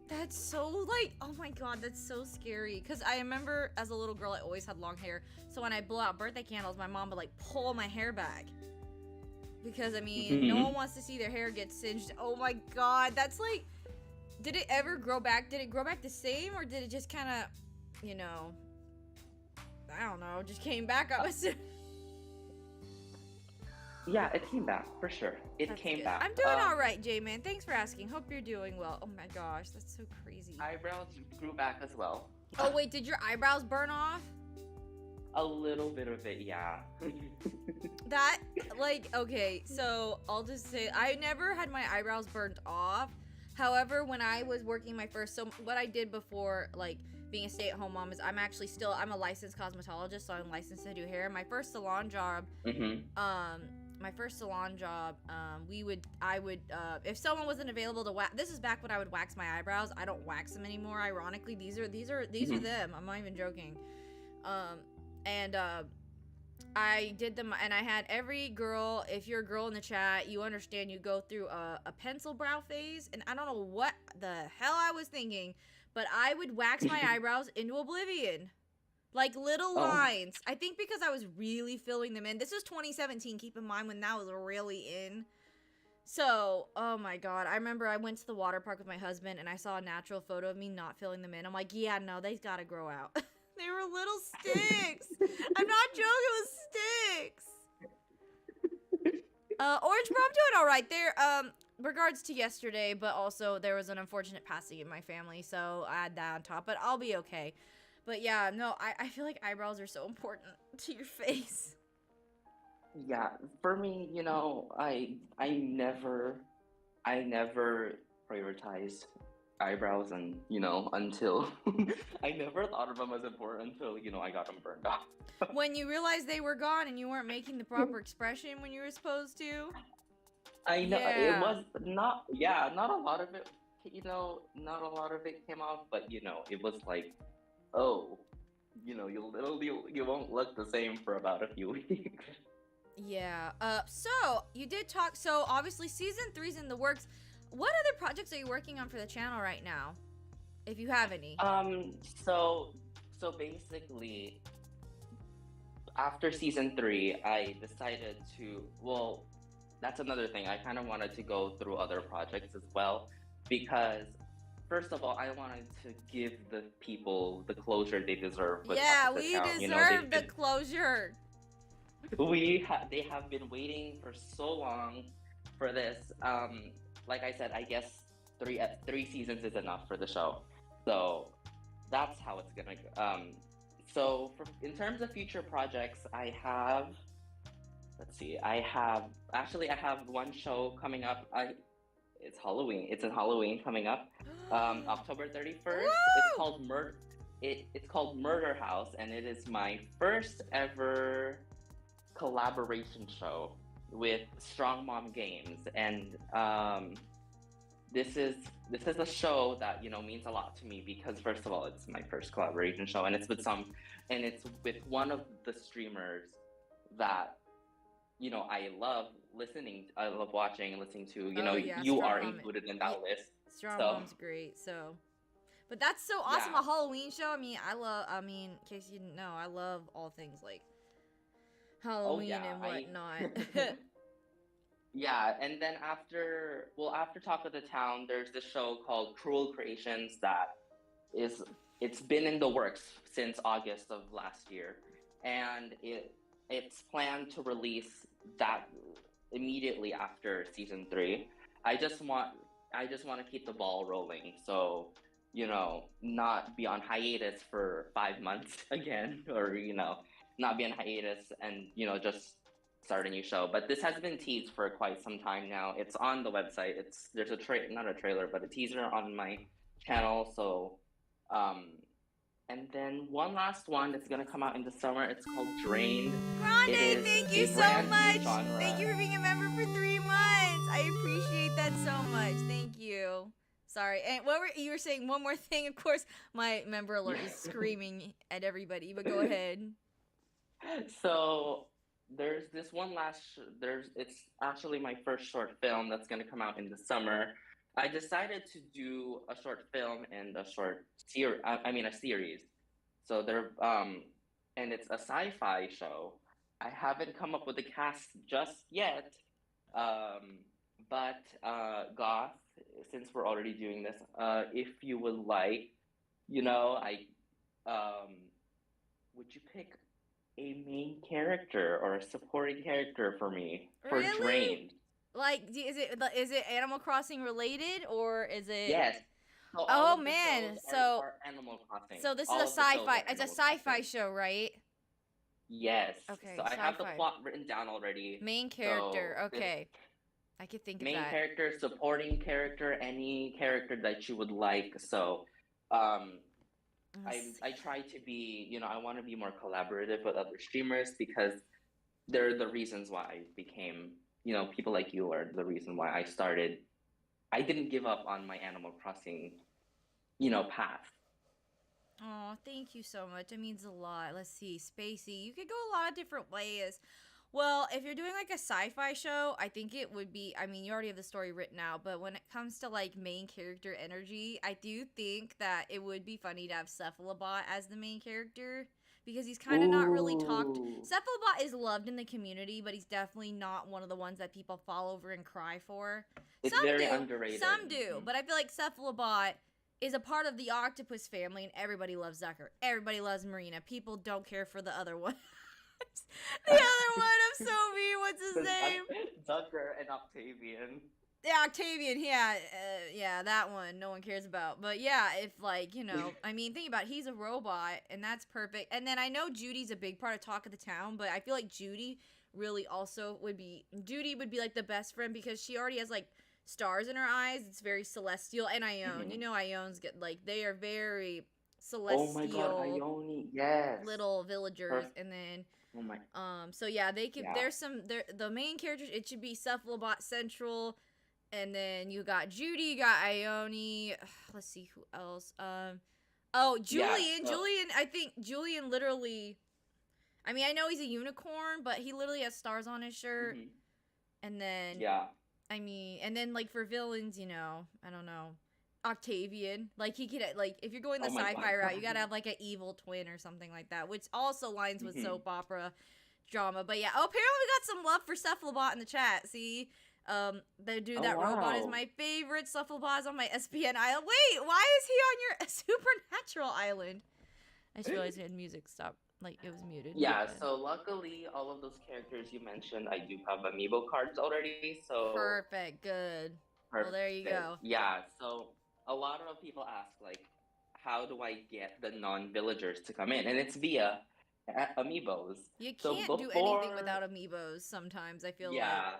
That's so like, oh my god, that's so scary. Cause I remember as a little girl, I always had long hair. So when I blow out birthday candles, my mom would like pull my hair back. Because I mean, no one wants to see their hair get singed. Oh my god, that's like, did it ever grow back? Did it grow back the same, or did it just kind of, you know, I don't know, just came back up? Yeah, it came back for sure. It That's came good. back. I'm doing all right, J-Man. Thanks for asking. Hope you're doing well. Oh my gosh, that's so crazy. Eyebrows grew back as well. Oh wait, did your eyebrows burn off? A little bit of it, yeah. That, like, okay, so I'll just say I never had my eyebrows burnt off. However, when I was working my first, so what I did before, like, being a stay-at-home mom is I'm a licensed cosmetologist, so I'm licensed to do hair. My first salon job, I would, if someone wasn't available to wax, this is back when I would wax my eyebrows. I don't wax them anymore, ironically. These are them. I'm not even joking. I did them, and I had every girl, if you're a girl in the chat, you understand, you go through a pencil brow phase, and I don't know what the hell I was thinking, but I would wax my eyebrows into oblivion. Like little lines. I think because I was really filling them in. This was 2017, keep in mind when that was really in. So, oh my god, I remember I went to the water park with my husband, and I saw a natural photo of me not filling them in. I'm like, yeah, no, they gotta grow out. They were little sticks. I'm not joking, it was sticks. Orange Bro, I'm doing all right. There, regards to yesterday, but also there was an unfortunate passing in my family, so I had that on top, but I'll be okay. But yeah, no, I feel like eyebrows are so important to your face. Yeah, for me, you know, I never prioritized eyebrows, and until I never thought of them as important until I got them burned off. When you realized they were gone and you weren't making the proper expression when you were supposed to. I know it Yeah. was not, yeah, not a lot of it, not a lot of it came off, but it was like, oh, you won't look the same for about a few weeks. Yeah. So you did talk. So obviously, season 3's in the works. What other projects are you working on for the channel right now, if you have any? So basically, after season 3, I decided to, well, that's another thing. I kind of wanted to go through other projects as well because, first of all, I wanted to give the people the closure they deserve with Talk Yeah, of the we Town. deserve the closure. They have been waiting for so long for this. Like I said, I guess three seasons is enough for the show. So that's how it's gonna go. In terms of future projects, I have, let's see, I have one show coming up. It's Halloween. It's in Halloween coming up, October 31st. It's called Murder House, and it is my first ever collaboration show with Strong Mom Games, and this is a show that means a lot to me because, first of all, it's my first collaboration show, and it's with one of the streamers that I love watching and listening to. Oh yeah, You Strong are Mom. included in Yeah, that list. Strong So Mom's great. So, but that's so awesome. yeah. A Halloween show. I mean, in case you didn't know, I love all things like Oh Halloween yeah, and I whatnot. yeah, and then after Talk of the Town, there's this show called Cruel Creations that is it's been in the works since August of last year, and it's planned to release that immediately after season 3. I just want I just want to keep the ball rolling, so not be on hiatus for 5 months again, or not be on hiatus and just start a new show. But this has been teased for quite some time now. It's on the website. There's not a trailer, but a teaser on my channel. So, um, and then one last one that's gonna come out in the summer. It's called Drained. It Grande, is thank you a so brand new much. Thank genre. you for being a member for 3 months. I appreciate that so much. Thank you. Sorry. And what were you were saying? One more thing. Of course, my member alert is screaming at everybody. But go ahead. So there's this one last. It's actually my first short film that's gonna come out in the summer. I decided to do a short film and a short series. I mean, a series. So and it's a sci-fi show. I haven't come up with the cast just yet. Um, but Goth, since we're already doing this, if you would like, I would you pick a main character or a supporting character for me for Really? Drained? Like, is it Animal Crossing related or is it? Yes. So all Oh of the shows man. So are Animal Crossing. so this is All a of the shows sci-fi. are It's a Animal sci-fi Crossing. show, right? Yes. Okay, So I have the sci-fi. plot written down already. Main character. So this Okay, I could think of main that. character, supporting character, any character that you would like. So um, I try to be, I want to be more collaborative with other streamers because they're the reasons why I became, people like you are the reason why I started. I didn't give up on my Animal Crossing, path. Oh, thank you so much. It means a lot. Let's see, Spacey. You could go a lot of different ways. Well, if you're doing like a sci-fi show, I think it would be. I mean, you already have the story written out, but when it comes to like main character energy, I do think that it would be funny to have Cephalobot as the main character because he's kind of not really talked. Ooh, Cephalobot is loved in the community, but he's definitely not one of the ones that people fall over and cry for. it's Some very do, underrated. some do, Mhm. but I feel like Cephalobot is a part of the octopus family, and everybody loves Zucker. Everybody loves Marina. People don't care for the other one. The other one, I'm so mean. What's his name? Zucker and Octavian. Yeah, Octavian. Yeah, yeah, that one. No one cares about. But yeah, if like I mean, think about it, he's a robot, and that's perfect. And then I know Judy's a big part of Talk of the Town, but I feel like Judy really also Judy would be like the best friend because she already has like stars in her eyes. It's very celestial. And Ione, Hmm. Iones get like they are very Oh my God, celestial Ione, yes. little villagers. Her. And then Oh my. so yeah, they could Yeah. there's some there the main characters, it should be Cephalobot Central, and then you got Judy, you got Ione. Let's see who else. Oh, Yeah. Julian. So. Julian, I think Julian literally, I mean, I know he's a unicorn, but he literally has stars on his shirt. Hmm. And then, Yeah. I mean, and then like for villains, I don't know. Octavian, like he could like if you're going the Oh my sci-fi God. route, you gotta have like an evil twin or something like that, which also lines with Hmm. soap opera drama. But yeah, oh, apparently we got some love for Cephalobot in the chat. See, the dude Oh that robot is wow. my favorite. Cephalobot is on my SPN island. Wait, why is he on your supernatural island? I just realized he had music stop. Like it was muted. My Yeah, bad. so luckily, all of those characters you mentioned, I do have amiibo cards already, so Perfect. Good. Well, there you perfect. go. Yeah, so a lot of people ask, like, how do I get the non-villagers to come in? And it's via amiibos. You So can't do anything before, without amiibos. Sometimes I feel like. yeah,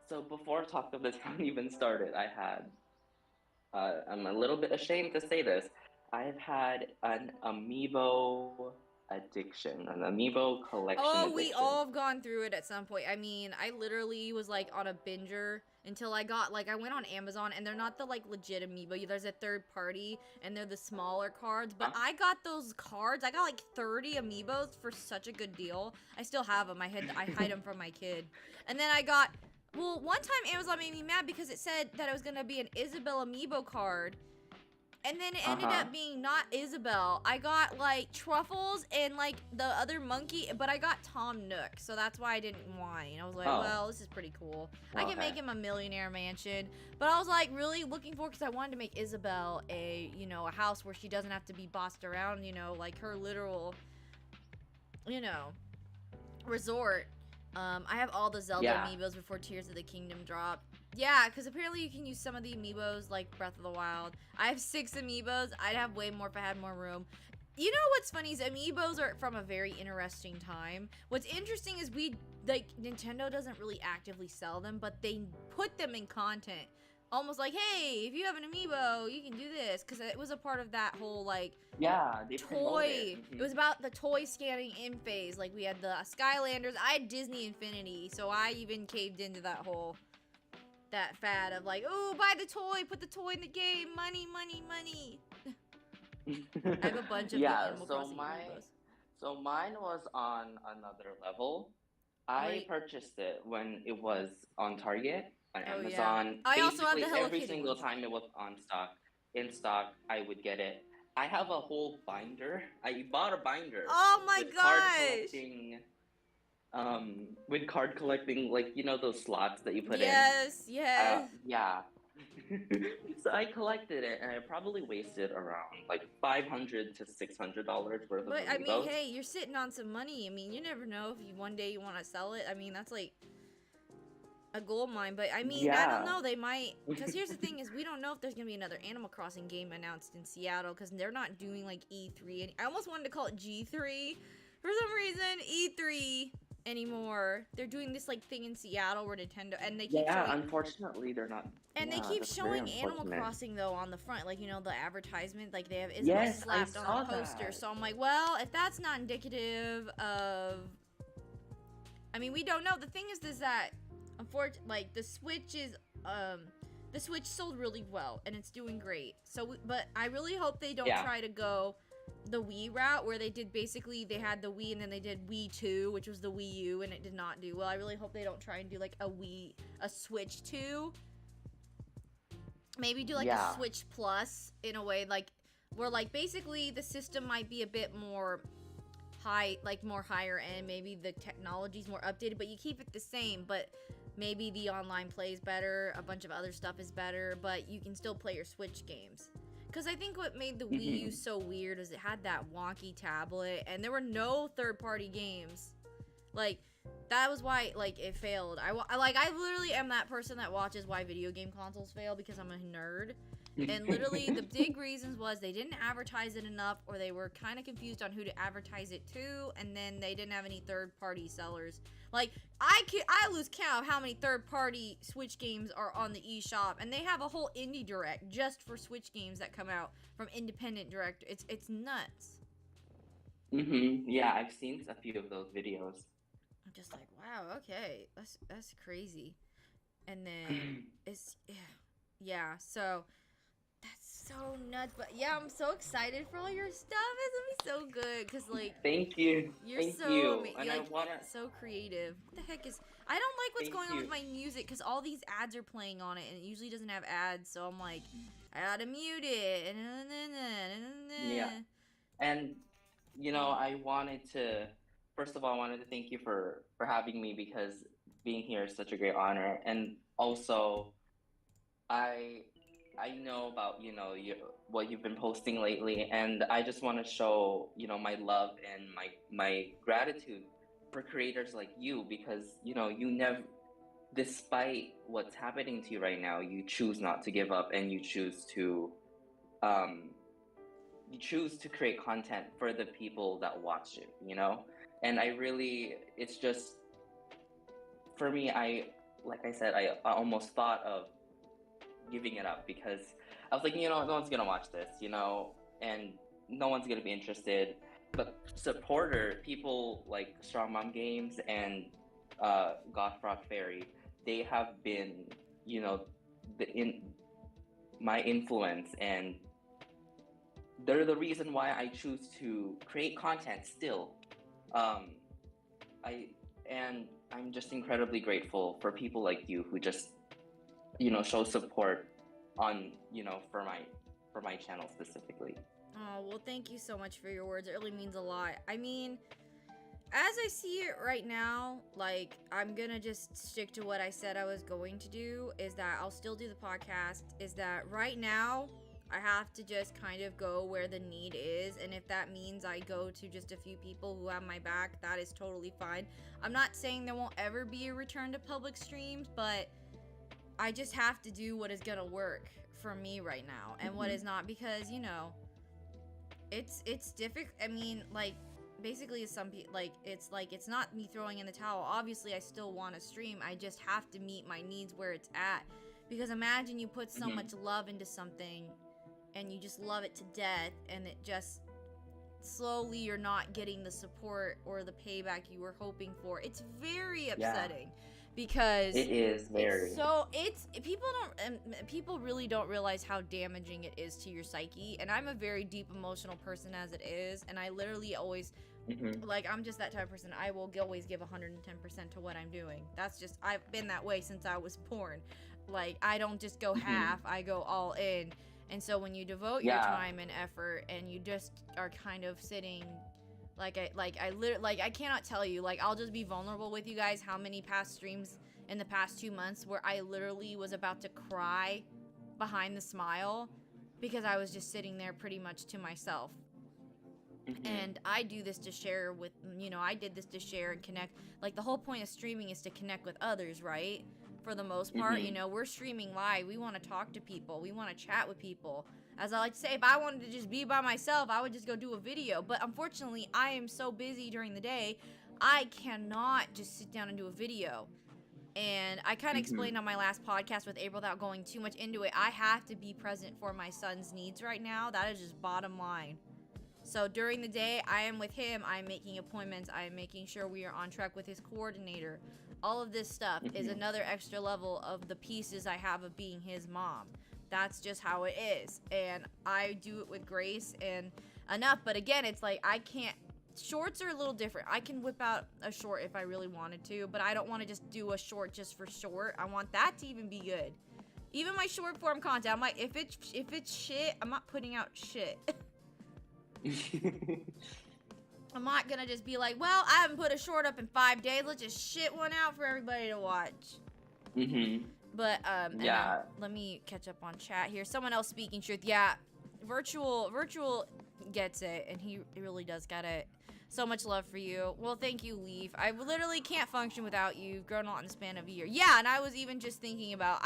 so before Talk of the Town even started, I'm a little bit ashamed to say this, I've had an amiibo addiction, an amiibo collection Oh, we addiction. all have gone through it at some point. I mean, I literally was like on a binger until I got like I went on Amazon, and they're not the like legit amiibo. There's a third party and they're the smaller cards, but Huh? I got those cards. I got like 30 amiibos for such a good deal. I still have them. I hide them from my kid. And then I got, well, one time Amazon made me mad because it said that it was going to be an Isabel amiibo card. And then it ended Uh-huh. up being not Isabel. I got like Truffles and like the other monkey, but I got Tom Nook, so that's why I didn't whine. I was like, Oh, well, this is pretty cool. I can okay. make him a millionaire mansion, but I was like really looking for, because I wanted to make Isabel a house where she doesn't have to be bossed around, like her literal, you know, resort. I have all the Zelda Yeah. amiibos before Tears of the Kingdom dropped. Yeah, because apparently you can use some of the amiibos like Breath of the Wild. I have 6 amiibos. I'd have way more if I had more room. You know what's funny is amiibos are from a very interesting time. What's interesting is Nintendo doesn't really actively sell them, but they put them in content. Almost like, hey, if you have an amiibo, you can do this, because it was a part of that whole like Yeah, they promote toy. it. It was about the toy scanning in phase. Like we had the Skylanders. I had Disney Infinity, so I even caved into that fad of like, oh, buy the toy, put the toy in the game, money, money, money. I have a bunch of the Yeah, Animal Crossing amiibos. so mine was on another level. I Wait, purchased it when it was on Target, on oh yeah. Amazon. I also have the Basically, Hello every Kitty single ones. time it was in stock, I would get it. I have a whole binder. I bought a binder Oh my with card gosh. collecting, like those slots that you put in. Yes, yes. Yeah. So I collected it, and I probably wasted around like $500 to $600 worth of But I mean, amiibos. hey, you're sitting on some money. I mean, you never know if one day you want to sell it. I mean, that's like a gold mine. But I mean, I don't Yeah. know. They might, because here's the thing: is we don't know if there's gonna be another Animal Crossing game announced in Seattle, because they're not doing like E3. And I almost wanted to call it G3 for some reason. E3 anymore. They're doing this like thing in Seattle where Nintendo, and they keep Yeah, showing. unfortunately, they're not. And they Yeah, keep that's very showing Animal unfortunate. Crossing though on the front, like the advertisement, like they have Isabel Yes, I slapped on saw the poster. that. So I'm like, well, if that's not indicative of, I mean, we don't know. The thing is that, unfortunately, like the Switch sold really well and it's doing great. So, but I really hope they don't Yeah. try to go the Wii route where they had the Wii and then they did Wii 2, which was the Wii U, and it did not do well. I really hope they don't try and do like a Switch 2. Maybe do like Yeah. a Switch Plus in a way, like where like basically the system might be a bit more more higher end. Maybe the technology's more updated, but you keep it the same. But maybe the online plays better. A bunch of other stuff is better, but you can still play your Switch games. Because I think what made the Wii U so weird is it had that wonky tablet, and there were no third-party games. Like, that was why, like, it failed. I literally am that person that watches why video game consoles fail, because I'm a nerd. And literally the big reasons was they didn't advertise it enough, or they were kind of confused on who to advertise it to, and then they didn't have any third-party sellers. Like, I lose count of how many third-party Switch games are on the eShop, and they have a whole indie direct just for Switch games that come out from independent directors. It's nuts. Yeah, I've seen a few of those videos. I'm just like, wow, okay, that's crazy. And then it's yeah, so that's so nuts. But yeah, I'm so excited for all your stuff. It's gonna be so good because like Thank you. you're Thank so you. And like I wanna so creative. What the heck is? I don't like what's thank going on you. with my music because all these ads are playing on it, and it usually doesn't have ads. So I'm like, I gotta mute it. Yeah. And I wanted to first of all, I wanted to thank you for having me because being here is such a great honor. And also, I I know about, what you've been posting lately, and I just want to show, my love and my gratitude for creators like you because, you never despite what's happening to you right now, you choose not to give up and um you choose to create content for the people that watch it. And I really, it's just, for me, like I said, I almost thought of giving it up because I was like, no one's gonna watch this, and no one's gonna be interested. But supporter people like Strong Mom Games and Goth Rock Fairy, they have been, in my influence, and they're the reason why I choose to create content still. Um, I and I'm just incredibly grateful for people like you who just show support on for my channel specifically. Oh, well, thank you so much for your words. It really means a lot. I mean, as I see it right now, like, I'm gonna just stick to what I said I was going to do, is that I'll still do the podcast, is that right now, I have to just kind of go where the need is, and if that means I go to just a few people who have my back, that is totally fine. I'm not saying there won't ever be a return to public streams, but I just have to do what is gonna work for me right now, and what is not, because, it's difficult. I mean, like, basically some people, it's not me throwing in the towel. Obviously, I still want to stream. I just have to meet my needs where it's at, because imagine you put so much love into something and you just love it to death, and it just slowly you're not getting the support or the payback you were hoping for. It's very upsetting. Because it is very. People really don't realize how damaging it is to your psyche, and I'm a very deep emotional person as it is, and I literally always like, I'm just that type of person. I will always give 110% to what I'm doing. That's just, I've been that way since I was born. Like, I don't just go half, I go all in. And so when you devote your time and effort, and you just are kind of sitting, I cannot tell you, like, I'll just be vulnerable with you guys, how many past streams in the past 2 months where I literally was about to cry behind the smile because I was just sitting there pretty much to myself. And I do this to share with, I did this to share and connect. Like, the whole point of streaming is to connect with others, right? For the most part, we're streaming live. We want to talk to people. We want to chat with people. As I like to say, if I wanted to just be by myself, I would just go do a video. But unfortunately, I am so busy during the day, I cannot just sit down and do a video. And I kind of explained on my last podcast with April, without going too much into it, I have to be present for my son's needs right now. That is just bottom line. So during the day, I am with him. I'm making appointments. I'm making sure we are on track with his coordinator. All of this stuff is another extra level of the pieces I have of being his mom. That's just how it is. And I do it with grace and enough. But again, it's like, I can't. Shorts are a little different. I can whip out a short if I really wanted to, but I don't want to just do a short just for short. I want that to even be good. Even my short form content, I'm like, if it's shit, I'm not putting out shit. I'm not gonna just be like, well, I haven't put a short up in 5 days. Let's just shit one out for everybody to watch. But let me catch up on chat here. Someone else speaking truth. Yeah, virtual gets it, and he really does get it. So much love for you. Well, thank you, Leaf. I literally can't function without you. You've grown a lot in the span of a year. Yeah, and I was even just thinking about,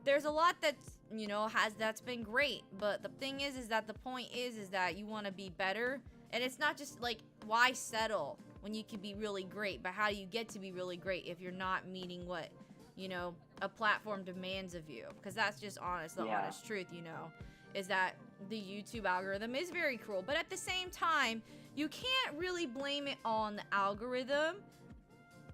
there's a lot that's you know, that's been great. But the thing is that the point is that you want to be better. And it's not just like, why settle when you can be really great? But how do you get to be really great if you're not meeting what, you know, a platform demands of you? Because that's just the honest truth, you know, is that the YouTube algorithm is very cruel. But at the same time, you can't really blame it on the algorithm,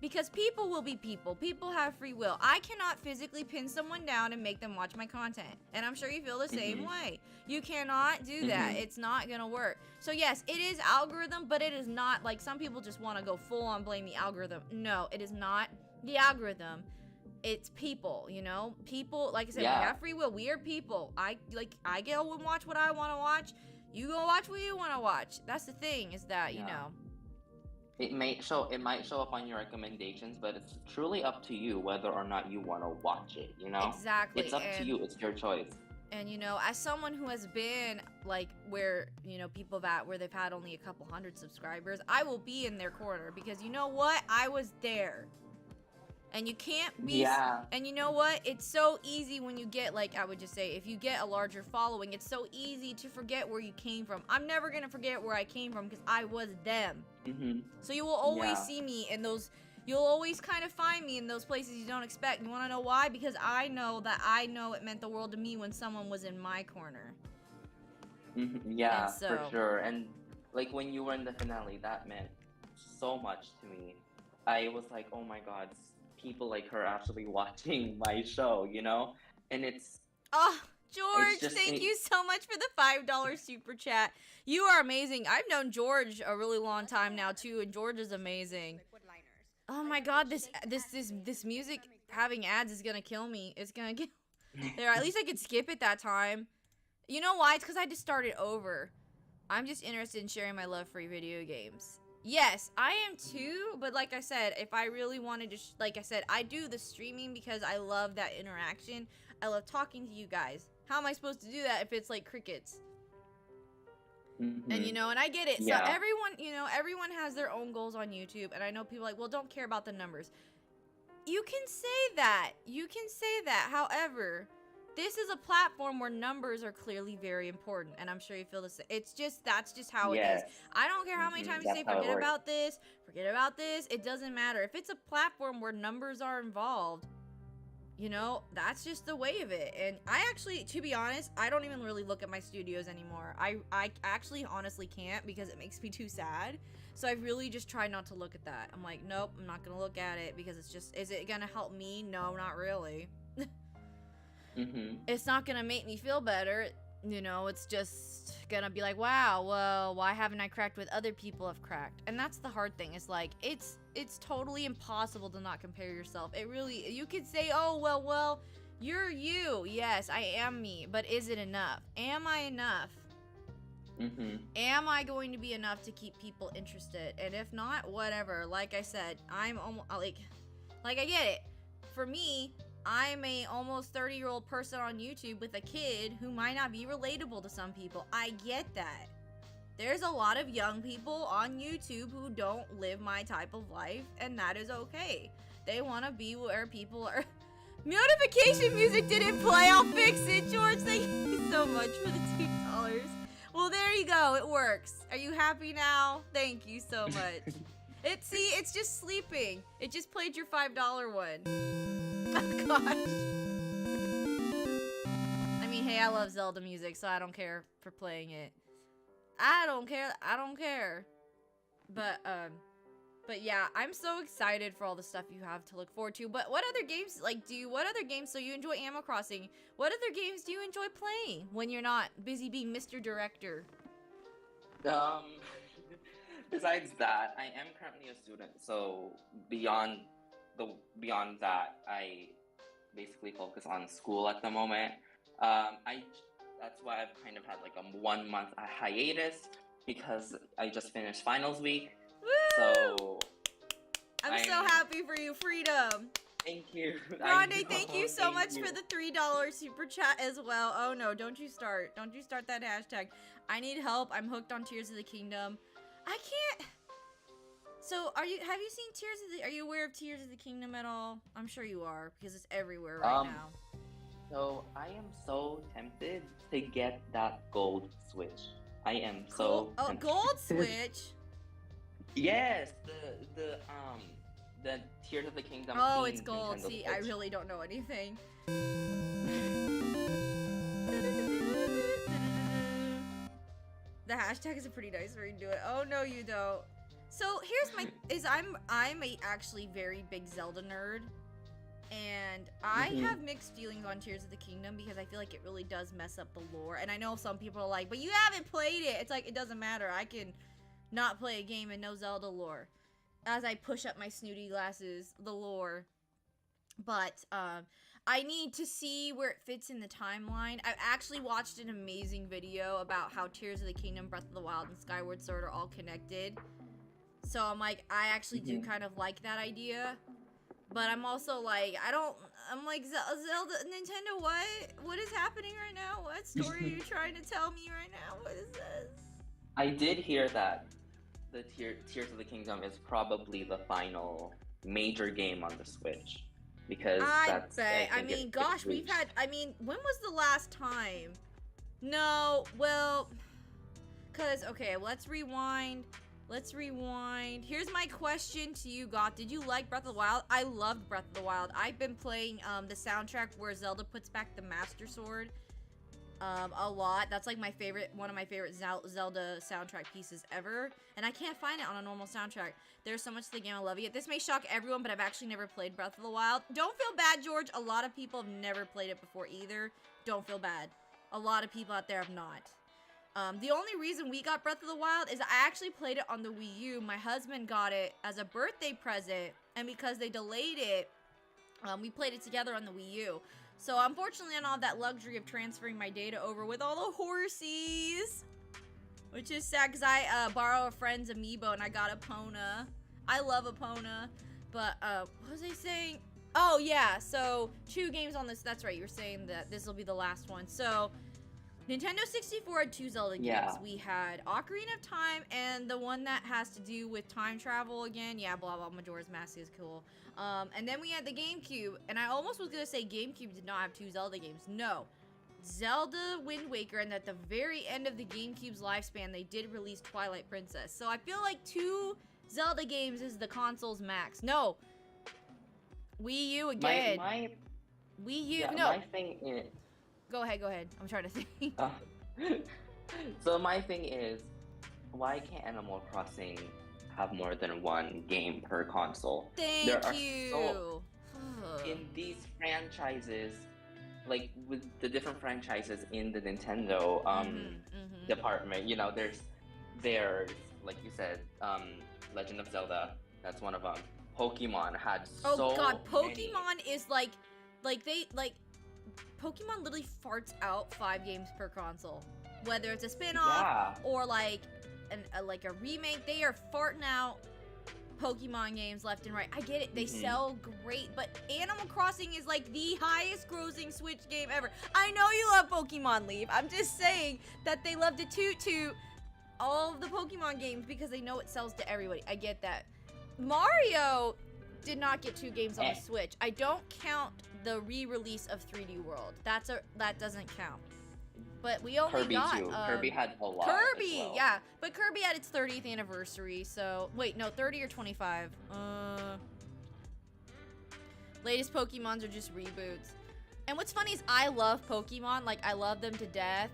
because people will be people. People have free will. I cannot physically pin someone down and make them watch my content. And I'm sure you feel the same way. You cannot do that. It's not gonna work. So yes, it is algorithm, but it is not like some people just want to go full on blame the algorithm. No, it is not the algorithm. It's people, you know? People, like I said, we have free will. We are people. I go and watch what I want to watch. You go watch what you want to watch. That's the thing, is that, you know. It might show up on your recommendations, but it's truly up to you whether or not you want to watch it, you know? Exactly. It's up to you. It's your choice. And, you know, as someone who has been, like, where, you know, people where they've had only a couple hundred subscribers, I will be in their corner, because you know what? I was there. And you can't be, and you know what? It's so easy when you get, like, I would just say, if you get a larger following, it's so easy to forget where you came from. I'm never going to forget where I came from, because I was them. So you will always see me in those, you'll always kind of find me in those places you don't expect. You want to know why? Because I know it meant the world to me when someone was in my corner. Yeah, for sure. And, like, when you were in the finale, that meant so much to me. I was like, oh my god, people like her actually watching my show, you know? And it's... Oh, George, thank you so much for the $5 super chat. You are amazing. I've known George a really long time now, too, and George is amazing. Oh my god, this music having ads is gonna kill me. It's gonna kill... There, at least I could skip it that time. You know why? It's because I just started over. I'm just interested in sharing my love for video games. Yes, I am too, but like I said, if I really wanted to, like I said, I do the streaming because I love that interaction. I love talking to you guys. How am I supposed to do that if it's like crickets? And you know, and I get it. So everyone, you know, everyone has their own goals on YouTube, and I know people are like, well, don't care about the numbers. You can say that. You can say that. However, this is a platform where numbers are clearly very important, and I'm sure you feel the same. That's just how it is. I don't care how many times you say forget about this, it doesn't matter. If it's a platform where numbers are involved, you know, that's just the way of it. And I actually, to be honest, I don't even really look at my studios anymore. I actually honestly can't, because it makes me too sad. So I really just try not to look at that. I'm like, nope, I'm not gonna look at it, because it's just, is it gonna help me? No, not really. It's not gonna make me feel better, you know. It's just gonna be like, wow, well, why haven't I cracked what other people have cracked? And that's the hard thing. It's like, it's totally impossible to not compare yourself. It really, you could say, oh, well, you're you. Yes, I am me, but is it enough? Am I enough? Am I going to be enough to keep people interested? And if not, whatever. Like I said, I'm almost like I get it. For me, I'm a almost 30-year-old person on YouTube with a kid who might not be relatable to some people. I get that. There's a lot of young people on YouTube who don't live my type of life, and that is okay. They want to be where people are. Notification music didn't play. I'll fix it, George. Thank you so much for the $2. Well, there you go. It works. Are you happy now? Thank you so much. It's just sleeping. It just played your $5 one. Oh, gosh. I mean, hey, I love Zelda music, so I don't care for playing it. I don't care. But yeah, I'm so excited for all the stuff you have to look forward to. But what other games, so you enjoy Animal Crossing, what other games do you enjoy playing when you're not busy being Mr. Director? Besides that, I am currently a student, so beyond that, I basically focus on school at the moment. That's why I've kind of had like a 1 month hiatus, because I just finished finals week. Woo! So I'm so happy for you, freedom. Thank you. Grande, thank you so much for the $3 super chat as well. Oh no, don't you start that hashtag. I need help. I'm hooked on Tears of the Kingdom. I can't. So, have you seen are you aware of Tears of the Kingdom at all? I'm sure you are, because it's everywhere right now. So I am so tempted to get that gold Switch. I am Cool. so Oh, gold tempted. Switch. Yes, the Tears of the Kingdom Oh, it's themed gold. Nintendo See, I Switch. really don't know anything. The hashtag is a pretty nice way to do it. Oh no, you don't. So here's my I'm a actually very big Zelda nerd, and I Hmm. have mixed feelings on Tears of the Kingdom because I feel like it really does mess up the lore. And I know some people are like, but you haven't played it. It's like it doesn't matter. I can not play a game and know Zelda lore. As I push up my snooty glasses, the lore. But I need to see where it fits in the timeline. I've actually watched an amazing video about how Tears of the Kingdom, Breath of the Wild, and Skyward Sword are all connected. So I'm like, I actually do Hmm. kind of like that idea. But I'm also like, I'm like, Zelda, Nintendo, what is happening right now? What story are you trying to tell me right now? What is this? I did hear that the Tears of the Kingdom is probably the final major game on the Switch because I that's I bet. I think mean, it gosh, we've reached. had, I mean, when was the last time? No, well, because, okay, let's rewind. Let's rewind. Here's my question to you, Goth. Did you like Breath of the Wild? I loved Breath of the Wild. I've been playing the soundtrack where Zelda puts back the Master Sword a lot. That's like my favorite, one of my favorite Zelda soundtrack pieces ever. And I can't find it on a normal soundtrack. There's so much to the game, I love it. This may shock everyone, but I've actually never played Breath of the Wild. Don't feel bad, George. A lot of people have never played it before either. Don't feel bad. A lot of people out there have not. The only reason we got Breath of the Wild is I actually played it on the Wii U. My husband got it as a birthday present, and because they delayed it, we played it together on the Wii U. So unfortunately, I don't have that luxury of transferring my data over with all the horsies, which is sad because I borrow a friend's amiibo and I got Epona. I love Epona, but what was I saying? Oh yeah, so 2 games on this. That's right, you were saying that this will be the last one. So Nintendo 64 had 2 Zelda games. Yeah. We had Ocarina of Time and the one that has to do with time travel again. Yeah, blah blah. Majora's Mask is cool. And then we had the GameCube, and I almost was gonna say GameCube did not have 2 Zelda games. No, Zelda Wind Waker, and at the very end of the GameCube's lifespan, they did release Twilight Princess. So I feel like 2 Zelda games is the console's max. No, Wii U again. Wii U. Yeah, No, my thing is. go ahead. I'm trying to think. Uh, so my thing is, why can't Animal Crossing have more than 1 game per console? Thank There are you. in these franchises, like with the different franchises in the Nintendo department, you know, there's like you said, Legend of Zelda, that's one of them. Pokemon had Oh so god, many. Pokemon is like Pokemon literally farts out 5 games per console. Whether it's a spin-off Yeah. or like a remake, they are farting out Pokemon games left and right. I get it, they sell great, but Animal Crossing is like the highest grossing Switch game ever. I know you love Pokemon, Leaf. I'm just saying that they love to toot all of the Pokemon games because they know it sells to everybody. I get that. Mario did not get 2 games on the Switch. I don't count the re-release of 3D World. That doesn't count. But we only Kirby got too. Kirby had a lot. Kirby, as well. yeah. But Kirby had its 30th anniversary, so wait, no, 30 or 25. Latest Pokemons are just reboots. And what's funny is I love Pokemon, like I love them to death.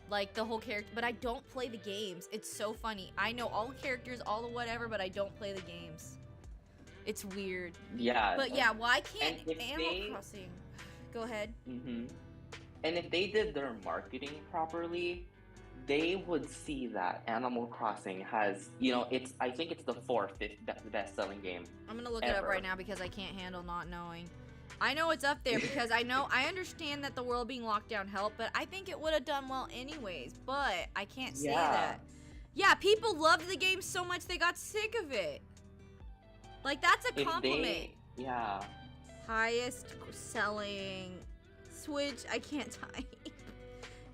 Like the whole character, but I don't play the games. It's so funny. I know all the characters, all the whatever, but I don't play the games. It's weird. Yeah. But yeah, why can't and if Animal Crossing? Go ahead. And if they did their marketing properly, they would see that Animal Crossing has, you know, I think it's the 4th best-selling game. I'm gonna look it up ever. right now because I can't handle not knowing. I know it's up there because I understand that the world being locked down helped, but I think it would have done well anyways. But I can't say that. Yeah, people loved the game so much they got sick of it. Like that's a compliment. Yeah. Highest selling Switch. I can't type.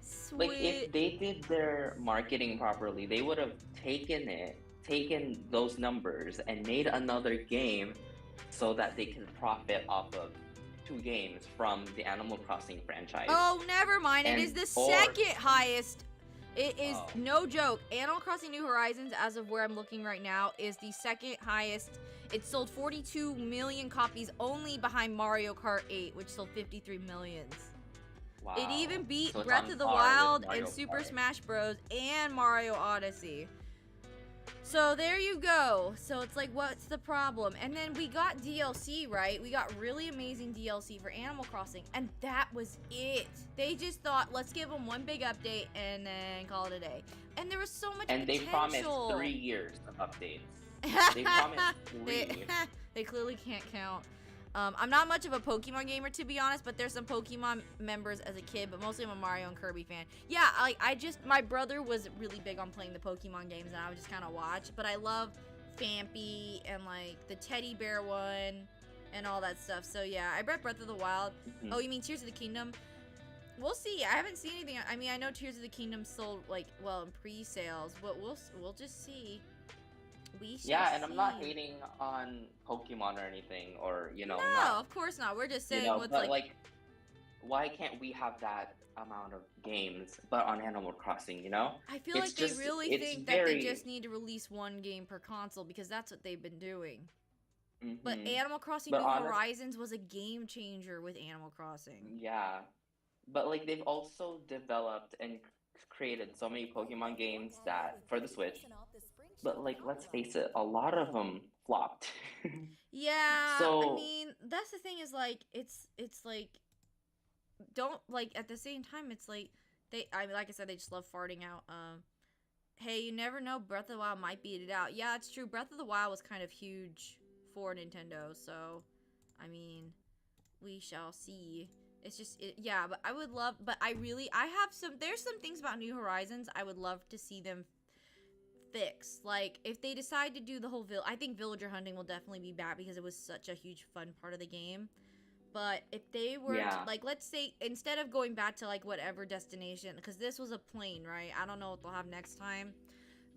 Switch. Like if they did their marketing properly, they would have taken those numbers and made another game so that they can profit off of two games from the Animal Crossing franchise. Oh, never mind. It And is the or second highest. It is oh, no joke. Animal Crossing New Horizons, as of where I'm looking right now, is the second highest. It sold 42 million copies, only behind Mario Kart 8, which sold 53 millions. wow. It even beat So it's Breath on of the par with Wild Mario and Super Kart. Smash Bros. And Mario Odyssey. So there you go. So it's like, what's the problem? And then we got DLC, right? We got really amazing DLC for Animal Crossing, and that was it. They just thought, let's give them one big update and then call it a day. And there was so much And they promised potential. 3 years of updates. They promised 3. They clearly can't count. I'm not much of a Pokemon gamer, to be honest, but there's some Pokemon members as a kid, but mostly I'm a Mario and Kirby fan. Yeah, my brother was really big on playing the Pokemon games, and I would just kind of watch, but I love Fampy and, like, the teddy bear one and all that stuff. So, yeah, I read Breath of the Wild. Mm-hmm. Oh, you mean Tears of the Kingdom? We'll see. I haven't seen anything. I mean, I know Tears of the Kingdom sold, like, well, in pre-sales, but we'll just see. Yeah, and I'm not hating on Pokemon or anything, or no, not, of course not. We're just saying what's but like, why can't we have that amount of games, but on Animal Crossing? I feel like they really think that they just need to release one game per console because that's what they've been doing. Mm-hmm. But Animal Crossing New Horizons was a game changer with Animal Crossing. Yeah, but like they've also developed and created so many Pokemon games that for the Switch. But like, let's face it, a lot of them flopped. Yeah, So I mean, that's the thing is like it's like don't like at the same time it's like like I said, they just love farting out. Hey, you never know, Breath of the Wild might beat it out. Yeah, it's true. Breath of the Wild was kind of huge for Nintendo, so I mean, we shall see. It's just yeah, but I would love, but there's some things about New Horizons I would love to see them fix. Like if they decide to do the whole I think villager hunting will definitely be back because it was such a huge fun part of the game. But if they were to, like, let's say instead of going back to like whatever destination, because this was a plane, right? I don't know what they'll have next time,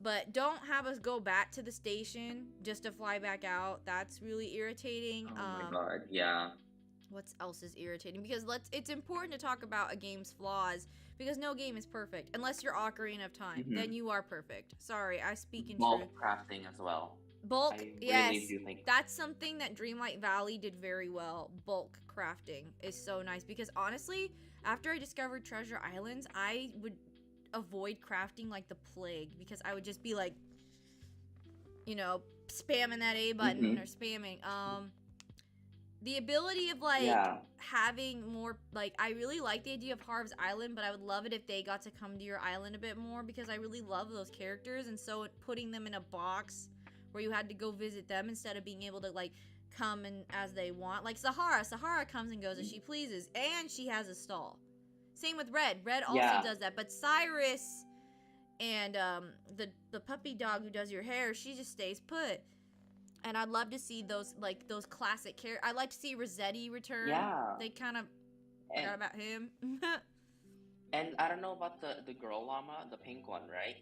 but don't have us go back to the station just to fly back out. That's really irritating. oh my god, yeah. What else is irritating? Because it's important to talk about a game's flaws because no game is perfect unless you're Ocarina of Time. Mm-hmm. Then you are perfect. Sorry, I speak in Bulk truth. crafting as well. Bulk, I yes, really do think that's something that Dreamlight Valley did very well. Bulk crafting is so nice because honestly, after I discovered Treasure Islands, I would avoid crafting like the plague because I would just be like, spamming that A button or spamming. The ability of like having more, like, I really like the idea of Harv's Island, but I would love it if they got to come to your island a bit more because I really love those characters, and so putting them in a box where you had to go visit them instead of being able to like come in as they want. Like Sahara comes and goes as she pleases, and she has a stall. Same with Red also does that, but Cyrus and the puppy dog who does your hair, she just stays put. And I'd love to see those classic characters. I'd like to see Rossetti return. Yeah. They kind of forgot about him. And I don't know about the girl llama, the pink one, right?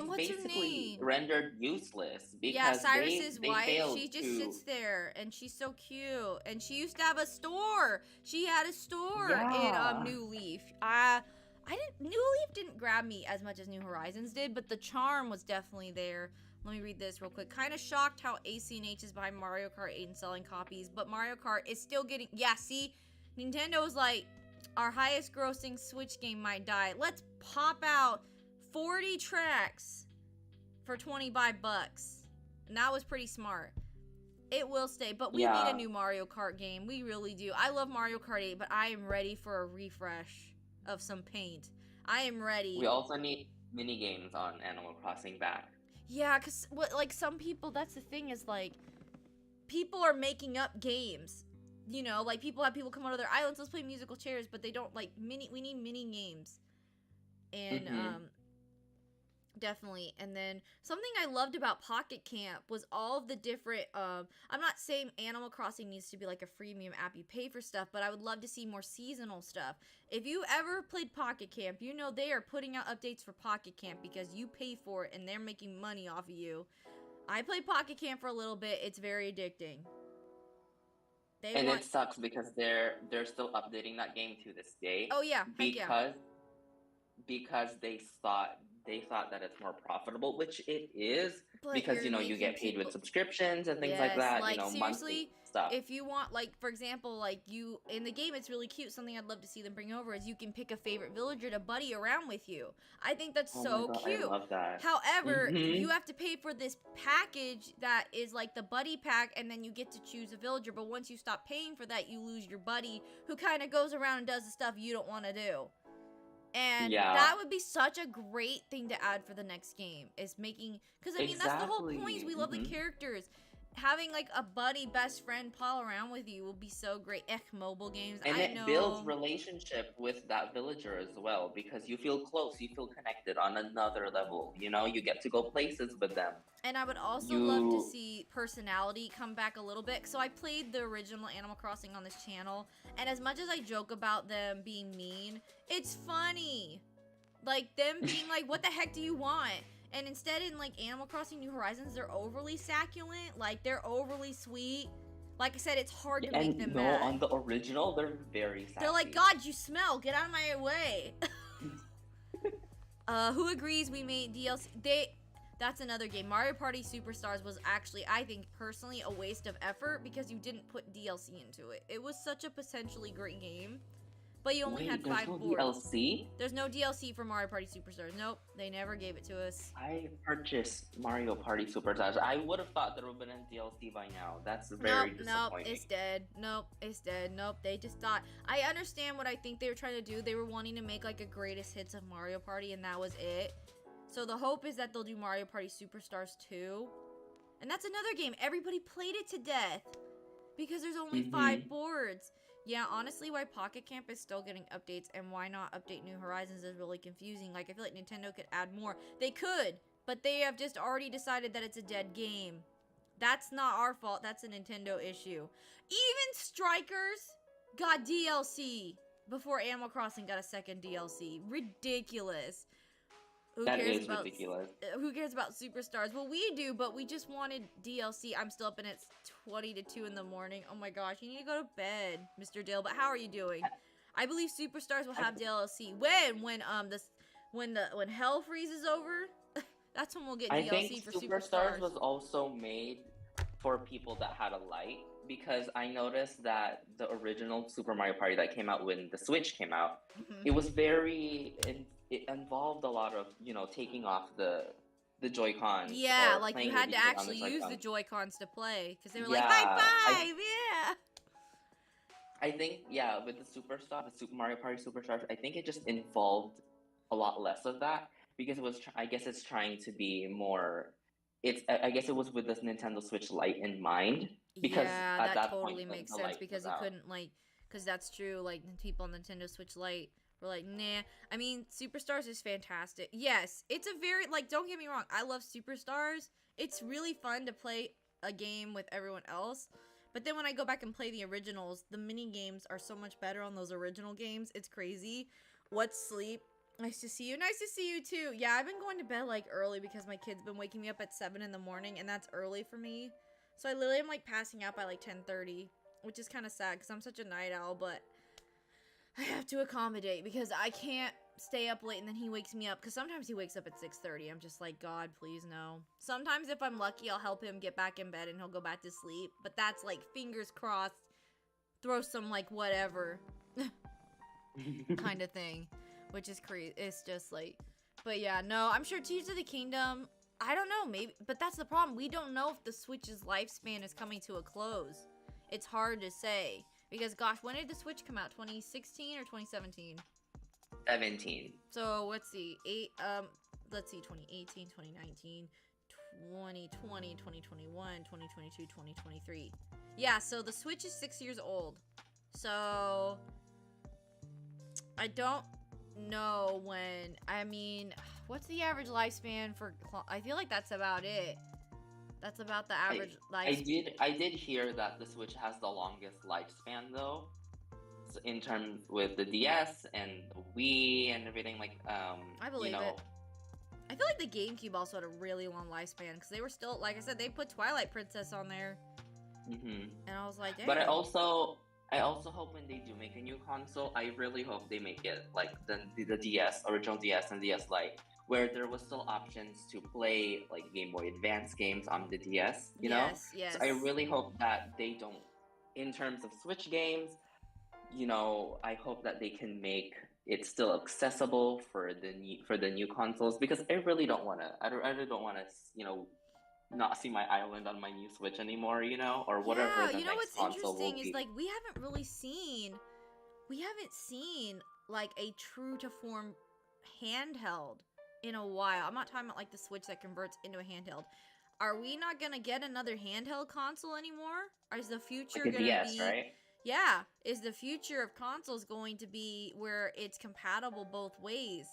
What's She's her basically name? rendered useless because yeah, Cyrus's they wife. failed She just to... sits there, and she's so cute. And she used to have a store. She had a store in New Leaf. New Leaf didn't grab me as much as New Horizons did, but the charm was definitely there. Let me read this real quick. Kind of shocked how AC&H is behind Mario Kart 8 in selling copies, but Mario Kart is still getting... Yeah, see? Nintendo was like, our highest grossing Switch game might die. Let's pop out 40 tracks for $25. And that was pretty smart. It will stay, but we need a new Mario Kart game. We really do. I love Mario Kart 8, but I am ready for a refresh of some paint. I am ready. We also need mini games on Animal Crossing back. Yeah, because like some people, that's the thing is like, people are making up games. Like people come on to their islands, let's play musical chairs, but they don't like we need mini games. And definitely. And then something I loved about Pocket Camp was all of the different I'm not saying Animal Crossing needs to be like a freemium app you pay for stuff, but I would love to see more seasonal stuff. If you ever played Pocket Camp, they are putting out updates for Pocket Camp because you pay for it and they're making money off of you. I played Pocket Camp for a little bit. It's very addicting. They And want. it sucks because they're still updating that game to this day Oh yeah, heck yeah. because they thought that it's more profitable, which it is But because you're you making get paid with people. subscriptions and things like Yes, that, like monthly seriously, stuff. if you want, like, for example, like you in the game, it's really cute. Something I'd love to see them bring over is you can pick a favorite villager to buddy around with you. I think that's Oh my so god, I cute. love that. However, you Mhm. have to pay for this package that is like the buddy pack, and then you get to choose a villager. But once you stop paying for that, you lose your buddy who kind of goes around and does the stuff you don't want to do. And Yeah, that would be such a great thing to add for the next game is making, because I mean that's the whole point, is exactly. we love the characters. Having like a buddy best friend pal around with you will be so great. Mobile games, And I it builds know. relationship with that villager as well because you feel close, you feel connected on another level. You get to go places with them. And I would also love to You see personality come back a little bit. So I played the original Animal Crossing on this channel, and as much as I joke about them being mean, it's funny. Like them being like, "What the heck do you want?" And instead, in like Animal Crossing New Horizons, they're overly succulent. Like they're overly sweet. Like I said, it's hard to make them and no, mad. on the original, they're very They're like, sassy. "God, you smell. Get out of my way." Who agrees we made DLC? That's another game. Mario Party Superstars was actually, I think, personally, a waste of effort because you didn't put DLC into it. It was such a potentially great game, but you only had Wait, there's 5 no boards. DLC? There's no DLC for Mario Party Superstars. Nope, they never gave it to us. I purchased Mario Party Superstars. I would have thought there would have been a DLC by now. That's Nope, very nope, disappointing. it's dead. Nope, it's dead. Nope, they just thought. I understand what I think they were trying to do. They were wanting to make like a greatest hits of Mario Party, and that was it. So the hope is that they'll do Mario Party Superstars 2. And that's another game. Everybody played it to death because there's only 5 boards. Yeah, honestly, why Pocket Camp is still getting updates and why not update New Horizons is really confusing. Like, I feel like Nintendo could add more. They could, but they have just already decided that it's a dead game. That's not our fault. That's a Nintendo issue. Even Strikers got DLC before Animal Crossing got a second DLC. Ridiculous. That is ridiculous. Who cares about Superstars? Well, we do, but we just wanted DLC. I'm still up and it's 20 to 2 in the morning. Oh my gosh, you need to go to bed, Mr. Dale. But how are you doing? I believe Superstars will have DLC. When Hell freezes over, that's when we'll get I DLC think for Superstars Superstars. was also made for people that had a light because I noticed that the original Super Mario Party that came out when the Switch came out, Mhm. it was it involved a lot of taking off the Joy Cons Yeah, or like you playing had with to each other on the actually Joy use the Cons. Joy-Cons to play because they were like, high Yeah, five, yeah. I think with the Super Mario Party Superstars, I think it just involved a lot less of that because I guess it's trying to be more. I guess it was with this Nintendo Switch Lite in mind because Yeah, at that that point totally makes the sense light was because you out. couldn't because that's true. Like people on Nintendo Switch Lite were like, nah. I mean, Superstars is fantastic. Yes, it's a very don't get me wrong. I love Superstars. It's really fun to play a game with everyone else. But then when I go back and play the originals, the mini games are so much better on those original games. It's crazy. What's sleep? Nice to see you. Nice to see you too. Yeah, I've been going to bed early because my kid's been waking me up at 7 in the morning, and that's early for me. So I literally am passing out by 10:30, which is kind of sad because I'm such a night owl, but I have to accommodate because I can't stay up late and then he wakes me up because sometimes he wakes up at 6:30. I'm just like, God, please no. Sometimes if I'm lucky, I'll help him get back in bed and he'll go back to sleep, but that's fingers crossed, throw some whatever kind of thing, which is crazy. It's just but yeah, no, I'm sure Tears of the Kingdom, I don't know, maybe, but that's the problem. We don't know if the Switch's lifespan is coming to a close. It's hard to say because, gosh, when did the Switch come out? 2016 or 2017? 17. So let's see, 2018, 2019, 2020, 2021, 2022, 2023. Yeah, so the Switch is 6 years old. So I don't know when. I mean, what's the average lifespan for? I feel like that's about it. That's about the average lifespan. I did hear that the Switch has the longest lifespan though, in terms with the DS and the Wii and everything I believe it. I feel like the GameCube also had a really long lifespan because they were still, like I said, they put Twilight Princess on there. And I was like, But dang. I also hope when they do make a new console, I really hope they make it like the DS, original DS and DS Lite, where there was still options to play like Game Boy Advance games on the DS, you know? Yes, So yes. I really hope that they don't, in terms of Switch games, you know, I hope that they can make it still accessible for the new consoles, because I really don't want to. I really don't want to, you know, not see my island on my new Switch anymore, you know, or whatever Yeah, the you know next what's console will interesting is be. like we haven't seen like a true to form handheld in a while. I'm not talking about like the Switch that converts into a handheld. Are we not gonna get another handheld console anymore? Or is the Like future a gonna DS, be, right? yeah, is the future of consoles going to be where it's compatible both ways?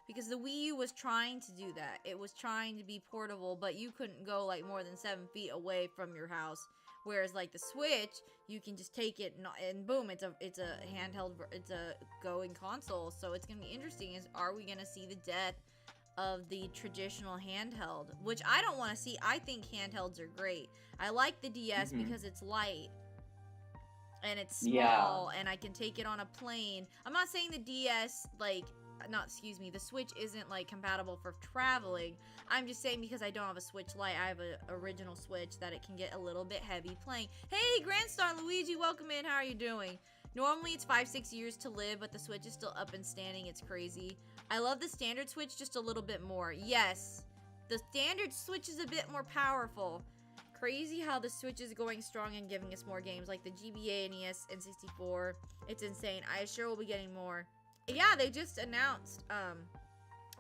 Because the Wii U was trying to do that. It was trying to be portable, but you couldn't go like more than 7 feet away from your house. Whereas like the Switch, you can just take it and boom, it's a handheld, it's a going console. So it's gonna be interesting. Is are we gonna see the death of the traditional handheld, which I don't want to see? I think handhelds are great. I like the DS Mm-hmm. because it's light and it's Yeah. small and I can take it on a plane. I'm not saying the DS like not excuse me, the Switch isn't like compatible for traveling. I'm just saying because I don't have a Switch Lite, I have an original Switch that it can get a little bit heavy playing. Hey, Grandstar Luigi, welcome in. How are you doing? Normally it's 5-6 years to live, but the Switch is still up and standing. It's crazy. I love the standard Switch just a little bit more. Yes, the standard Switch is a bit more powerful. Crazy how the Switch is going strong and giving us more games like the GBA, NES, and 64. It's insane. I sure will be getting more. Yeah, they just announced.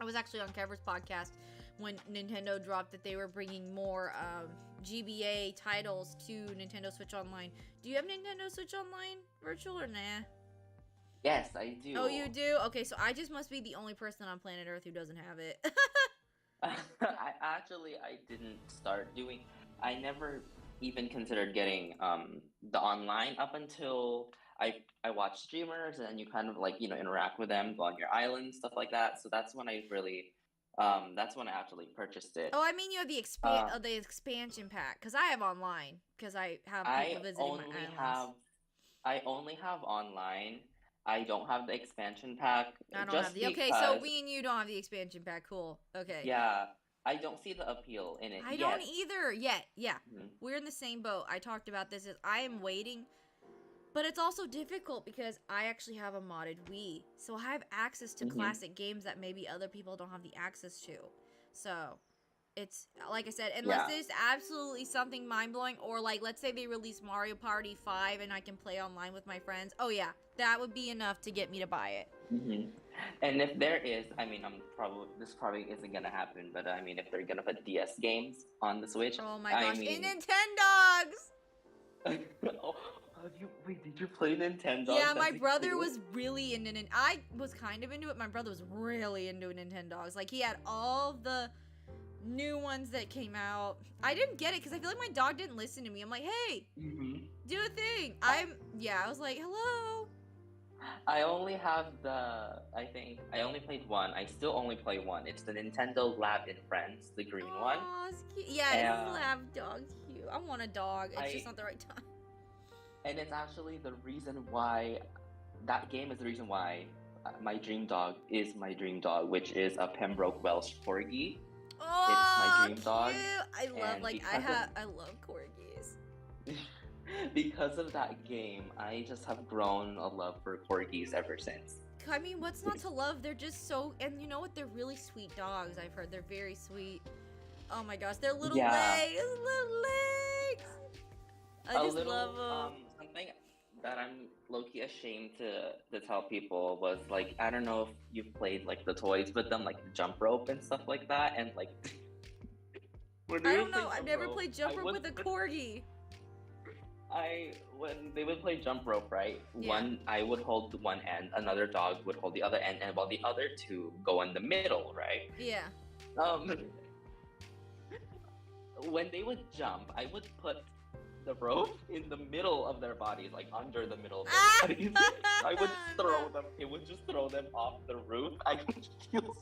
I was actually on Kevin's podcast when Nintendo dropped that they were bringing more GBA titles to Nintendo Switch Online. Do you have Nintendo Switch Online virtual or nah? Yes, I Oh, do. you do? Okay, so I just must be the only person on planet Earth who doesn't have it. I didn't start doing. I never even considered getting the online up until I watch streamers, and you kind of like, you know, interact with them, go on your island, stuff like that. So that's when I really that's when I actually purchased it. Oh, I mean you have Uh, the expansion pack because I have online because I have people I visiting my only islands. have I only have online. I don't have the expansion pack, I don't have just the. Okay, so because, me and you don't have the expansion pack. Cool. Okay. yeah, I don't see the appeal in it I don't yet. either yet. Yeah. Mhm. We're in the same boat. I talked about this. Is I am waiting, but it's also difficult because I actually have a modded Wii, so I have access to Mhm. classic games that maybe other people don't have the access to. So it's like I said, unless Yeah. there's absolutely something mind blowing, or like let's say they release Mario Party 5 and I can play online with my friends. Oh yeah, that would be enough to get me to buy it. Hmm. And if there is, I mean, this probably isn't gonna happen, but I mean, if they're gonna put DS games on the Switch, Oh my I gosh, in mean, Nintendogs! oh, did you play Nintendo Yeah, my as a brother kid? was really into it. I was kind of into it. My brother was really into Nintendogs. Like he had all the new ones that came out. I didn't get it because I feel like my dog didn't listen to me. I'm like, hey, Hmm. do a thing. I, I was like, hello. I only have I think I only played one. I still only play one. It's the Nintendo Lab and Friends, the green one. Aw, it's cute. Yeah, it's a And lab dog. Cute. I want a dog. It's just I not the right time. and it's actually the reason why that game is the reason why my dream dog is my dream dog, which is a Pembroke Welsh Corgi. It's my Oh, dream dog, cute. I love and like I love corgis. because of that game, I just have grown a love for corgis ever since. I mean, what's not to love? They're just so, and you know what? They're really sweet dogs. I've heard they're very sweet. Oh my gosh, their little Yeah, legs, little legs. I a just love little them. something that I'm low-key ashamed to tell people was like, I don't know if you've played like the toys with them, like the jump rope and stuff like that, and like when I we don't would play know. I've jump never rope, played jump I rope would with a corgi. I when they would play jump rope, right? Yeah. I would hold one end, another dog would hold the other end, and while the other two go in the middle, right? Yeah. Um, when they would jump, I would put the rope in the middle of their bodies, like under the middle of Ah! their bodies. I would throw them. It would just throw them off the roof. I could feel.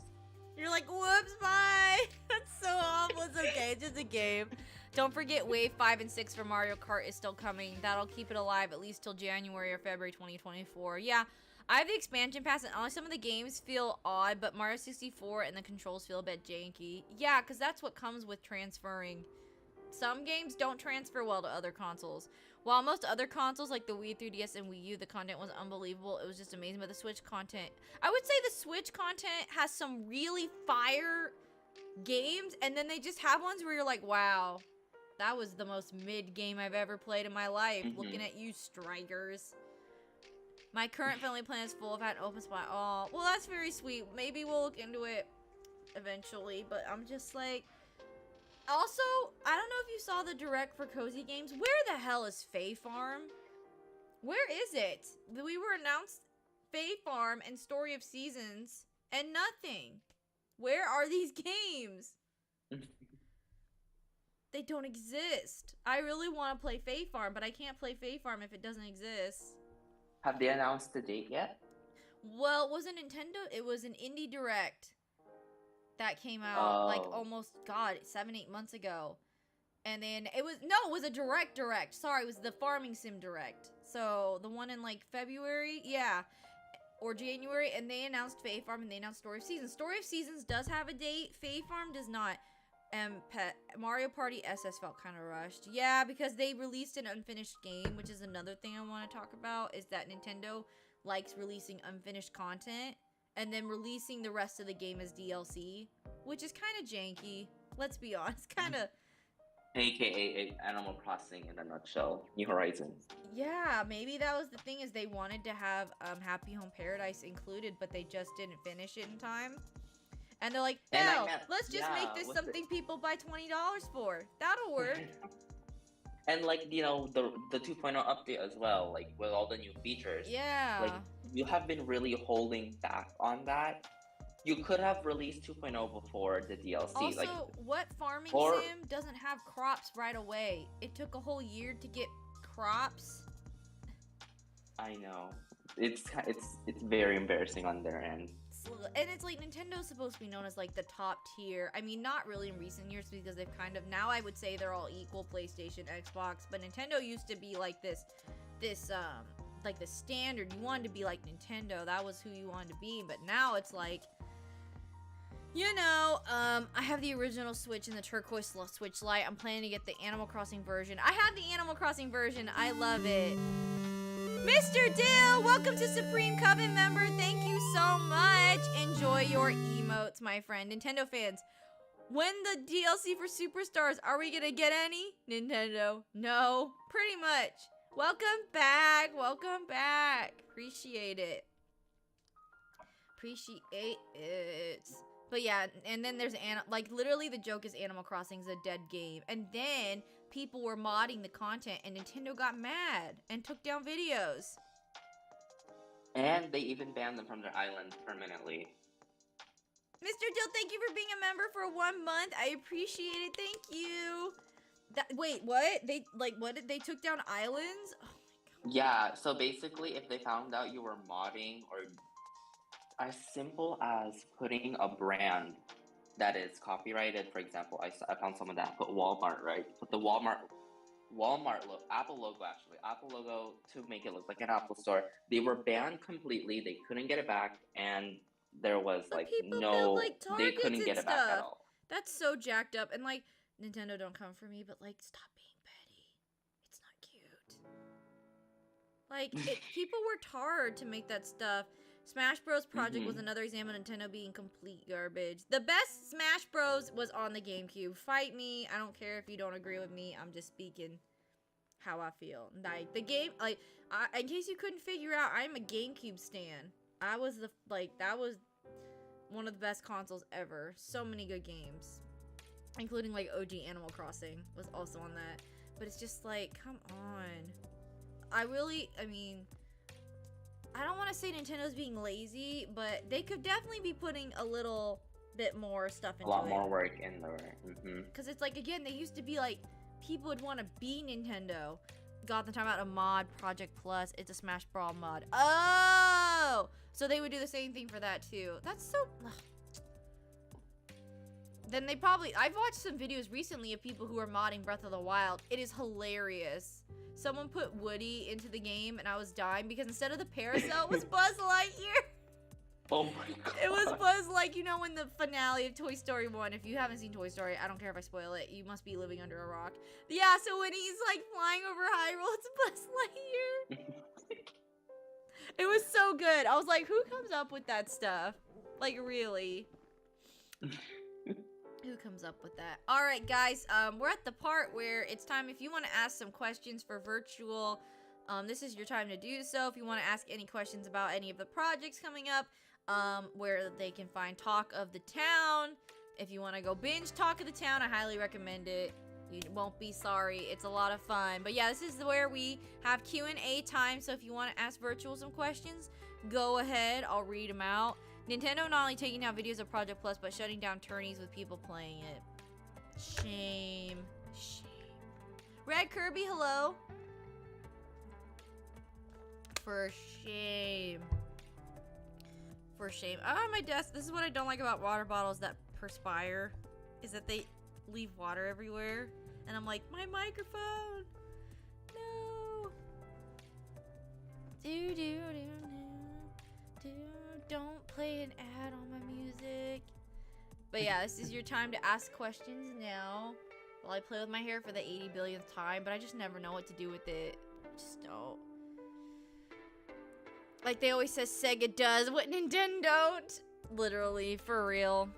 You're like, whoops, bye. That's so awful. It's okay. It's just a game. Don't forget Wave 5 and 6 for Mario Kart is still coming. That'll keep it alive at least till January or February 2024. Yeah, I have the expansion pass, and honestly, some of the games feel odd, but Mario 64 and the controls feel a bit janky. Yeah, because that's what comes with transferring. Some games don't transfer well to other consoles. While most other consoles, like the Wii, 3DS, and Wii U, the content was unbelievable. It was just amazing. But the Switch content, I would say the Switch content has some really fire games, and then they just have ones where you're like, wow, that was the most mid game I've ever played in my life. Looking at you, strikers. My current family plan is full. I've had an open spot. Oh, well, that's very sweet. Maybe we'll look into it eventually, but I'm just like... Also, I don't know if you saw the direct for Cozy Games. Where the hell is Fae Farm? Where is it? We were announced Fae Farm and Story of Seasons and nothing. Where are these games? They don't exist. I really want to play Fae Farm, but I can't play Fae Farm if it doesn't exist. Have they announced the date yet? Well, it wasn't Nintendo. It was an indie direct that came out like almost 7-8 months ago. And then it was a direct. Sorry, it was the Farming Sim direct. So the one in like February, yeah, or January, and they announced Fae Farm and they announced Story of Seasons. Story of Seasons does have a date. Fae Farm does not. Mario Party SS felt kind of rushed. Yeah, because they released an unfinished game, which is another thing I want to talk about, is that Nintendo likes releasing unfinished content and then releasing the rest of the game as DLC, which is kind of janky. Let's be honest, kind of. AKA Animal Crossing in a nutshell. New Horizons. Yeah, maybe that was the thing, is they wanted to have Happy Home Paradise included, but they just didn't finish it in time. And they're like, hell, let's just make this something people buy $20 for. That'll work. And like, you know, the 2.0 update as well, like with all the new features. Yeah. Like, you have been really holding back on that. You could have released 2.0 before the DLC. Also, like, what farming sim doesn't have crops right away? It took a whole year to get crops. I know. It's very embarrassing on their end. And it's like, Nintendo's supposed to be known as like the top tier. I mean, not really in recent years, because they've kind of, now I would say they're all equal, PlayStation, Xbox, but Nintendo used to be like this like the standard. You wanted to be like Nintendo. That was who you wanted to be. But now it's like, you know, I have the original Switch and the turquoise Switch Lite. I'm planning to get the Animal Crossing version. I have the Animal Crossing version. I love it. Mr. Dill, welcome to Supreme Coven member. Thank you so much. Enjoy your emotes, my friend. Nintendo fans, when the DLC for Superstars, are we gonna get any? Nintendo, no, pretty much. Welcome back. Welcome back. Appreciate it. Appreciate it. But yeah, and then there's like literally the joke is Animal Crossing's a dead game, and then people were modding the content, and Nintendo got mad and took down videos. And they even banned them from their island permanently. Mr. Dill, thank you for being a member for 1 month. I appreciate it. Thank you. Wait, what? They took down islands? Oh my god. Yeah, so basically if they found out you were modding, or as simple as putting a brand that is copyrighted, for example, I found someone that put Walmart, right? Put the Walmart Apple logo to make it look like an Apple store. They were banned completely. They couldn't get it back, and there was but like no, like, they couldn't get it back at all. That's so jacked up. And like, Nintendo, don't come for me, but like, stop being petty. It's not cute. Like, people worked hard to make that stuff. Smash Bros. Project was another example of Nintendo being complete garbage. The best Smash Bros. Was on the GameCube. Fight me. I don't care if you don't agree with me. I'm just speaking how I feel. Like, the game, like, in case you couldn't figure out, I'm a GameCube stan. that was one of the best consoles ever. So many good games. Including, like, OG Animal Crossing was also on that. But it's just like, come on. I mean, I don't want to say Nintendo's being lazy, but they could definitely be putting a little bit more stuff into it. A lot more work in there. Because it's like, again, they used to be like, people would want to be Nintendo. Got the time out of mod, Project Plus, it's a Smash Brawl mod. Oh! So they would do the same thing for that too. That's so... then they probably, I've watched some videos recently of people who are modding Breath of the Wild. It is hilarious. Someone put Woody into the game and I was dying because instead of the Paracel, it was Buzz Lightyear. Oh my god. It was Buzz, like, you know, in the finale of Toy Story 1. If you haven't seen Toy Story, I don't care if I spoil it. You must be living under a rock. Yeah, so when he's, like, flying over Hyrule, it's Buzz Lightyear. It was so good. I was like, who comes up with that stuff? Like, really? Who comes up with that? All right, guys, we're at the part where it's time. If you want to ask some questions for virtual, this is your time to do so. If you want to ask any questions about any of the projects coming up, where they can find Talk of the Town. If you want to go binge Talk of the Town, I highly recommend it. You won't be sorry. It's a lot of fun. But yeah, this is where we have Q&A time. So if you want to ask virtual some questions, go ahead. I'll read them out. Nintendo not only taking down videos of Project Plus, but shutting down tourneys with people playing it. Shame. Shame. Red Kirby, hello. For shame. For shame. On my desk, this is what I don't like about water bottles that perspire, is that they leave water everywhere. And I'm like, my microphone. No. Do, do, do, do, do. Don't play an ad on my music. But yeah, this is your time to ask questions now. While I play with my hair for the 80 billionth time, but I just never know what to do with it. I just don't. Like they always say Sega does what Nintendo don't. Literally, for real.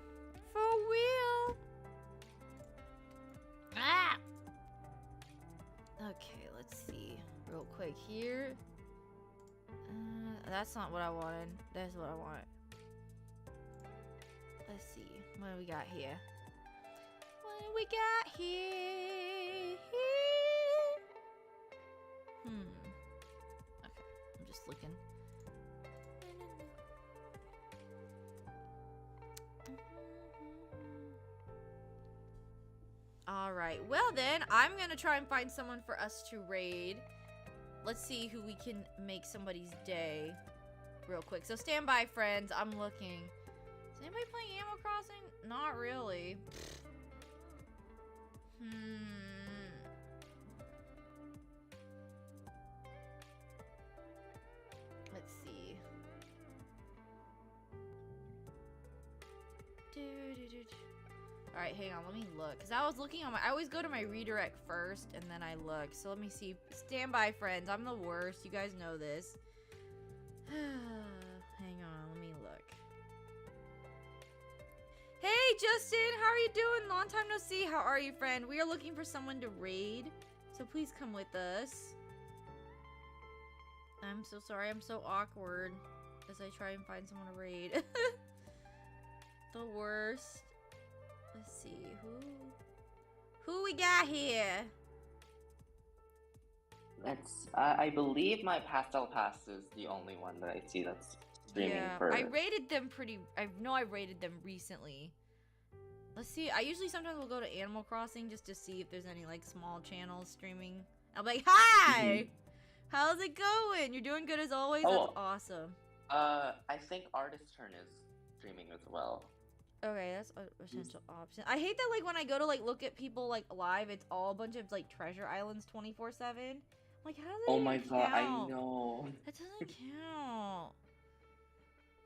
For real. Ah! Okay, let's see. Real quick here. That's not what I wanted. That's what I want. Let's see. What do we got here? What do we got here? Okay, I'm just looking. Alright, well then, I'm gonna try and find someone for us to raid. Let's see who we can make somebody's day real quick. So stand by, friends. I'm looking. Is anybody playing Animal Crossing? Not really. Let's see. Alright, hang on, let me look. Because I was looking on my... I always go to my redirect first, and then I look. So let me see. Stand by, friends. I'm the worst. You guys know this. Hang on, let me look. Hey, Justin! How are you doing? Long time no see. How are you, friend? We are looking for someone to raid. So please come with us. I'm so sorry. I'm so awkward as I try and find someone to raid. The worst. Let's see, who we got here? That's I believe my Pastel Pass is the only one that I see that's streaming for. I rated them I know I rated them recently. Let's see. I usually sometimes will go to Animal Crossing just to see if there's any like small channels streaming. I'll be like, hi, how's it going? You're doing good as always. Oh, that's awesome. I think Artist Turn is streaming as well. Okay, that's an essential option. I hate that, like, when I go to, like, look at people, like, live, it's all a bunch of, like, treasure islands 24/7. Like, how does that even count? God, I know. That doesn't count.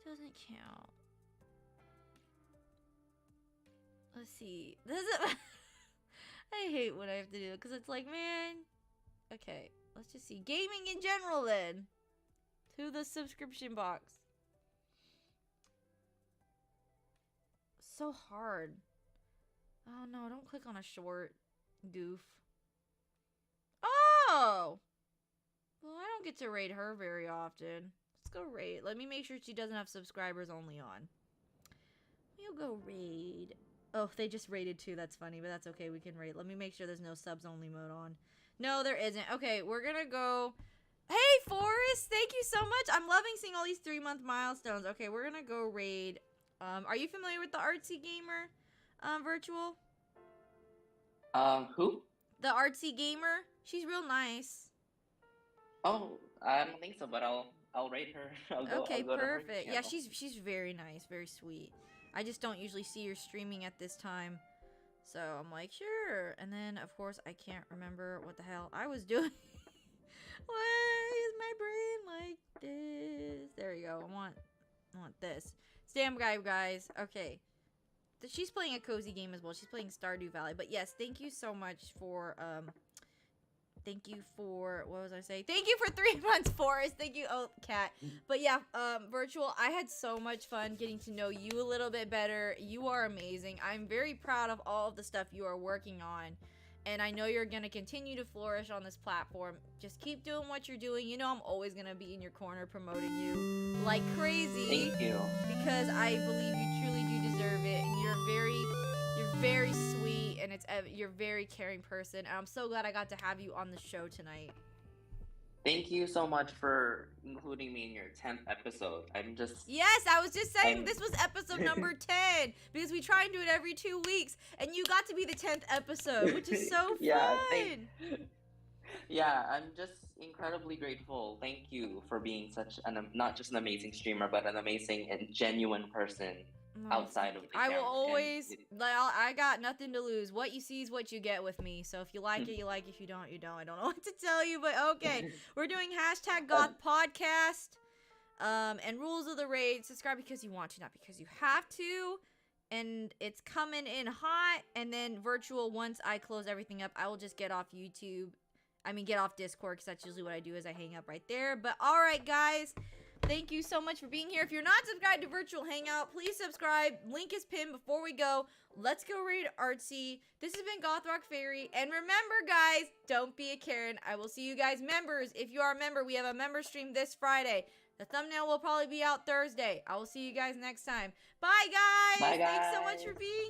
Doesn't count. Let's see. I hate what I have to do, because it's like, man. Okay, let's just see. Gaming in general, then. To the subscription box. So hard. Oh no, don't click on a short, goof. Oh! Well, I don't get to raid her very often. Let's go raid. Let me make sure she doesn't have subscribers only on. We'll go raid. Oh, they just raided too. That's funny, but that's okay. We can raid. Let me make sure there's no subs only mode on. No, there isn't. Okay, we're gonna go... Hey, Forrest! Thank you so much! I'm loving seeing all these 3-month milestones. Okay, we're gonna go raid... are you familiar with the Artsy Gamer, virtual? Who? The Artsy Gamer. She's real nice. Oh, I don't think so, but I'll rate her. Okay, perfect. Yeah, she's very nice, very sweet. I just don't usually see your streaming at this time. So I'm like, sure. And then, of course, I can't remember what the hell I was doing. Why is my brain like this? There you go. I want this. Stand by, guys. Okay. She's playing a cozy game as well. She's playing Stardew Valley. But yes, thank you so much for, what was I saying? Thank you for 3 months, Forrest. Thank you, oh, Cat. But yeah, Virtual, I had so much fun getting to know you a little bit better. You are amazing. I'm very proud of all of the stuff you are working on. And I know you're going to continue to flourish on this platform. Just keep doing what you're doing. You know I'm always going to be in your corner promoting you like crazy. Thank you. Because I believe you truly do deserve it. And you're very sweet. And you're a very caring person. And I'm so glad I got to have you on the show tonight. Thank you so much for including me in your 10th episode. Yes, I was just saying this was episode number 10 because we try and do it every 2 weeks, and you got to be the 10th episode, which is so fun. Yeah, I'm just incredibly grateful. Thank you for being such not just an amazing streamer, but an amazing and genuine person outside of the camera. I will always, I got nothing to lose. What you see is what you get with me. So if you like it, you like it. If you don't, you don't. I don't know what to tell you, but okay. We're doing #Goth Podcast, and rules of the raid. Subscribe because you want to, not because you have to. And it's coming in hot. And then Virtual, once I close everything up, I will just get off YouTube. I mean, get off Discord, because that's usually what I do is I hang up right there. But all right, guys. Thank you so much for being here. If you're not subscribed to Virtual Hangout, please subscribe. Link is pinned before we go. Let's go raid Artsy. This has been Goth Rock Fairy. And remember, guys, don't be a Karen. I will see you guys members. If you are a member, we have a member stream this Friday. The thumbnail will probably be out Thursday. I will see you guys next time. Bye, guys. Bye, guys. Thanks so much for being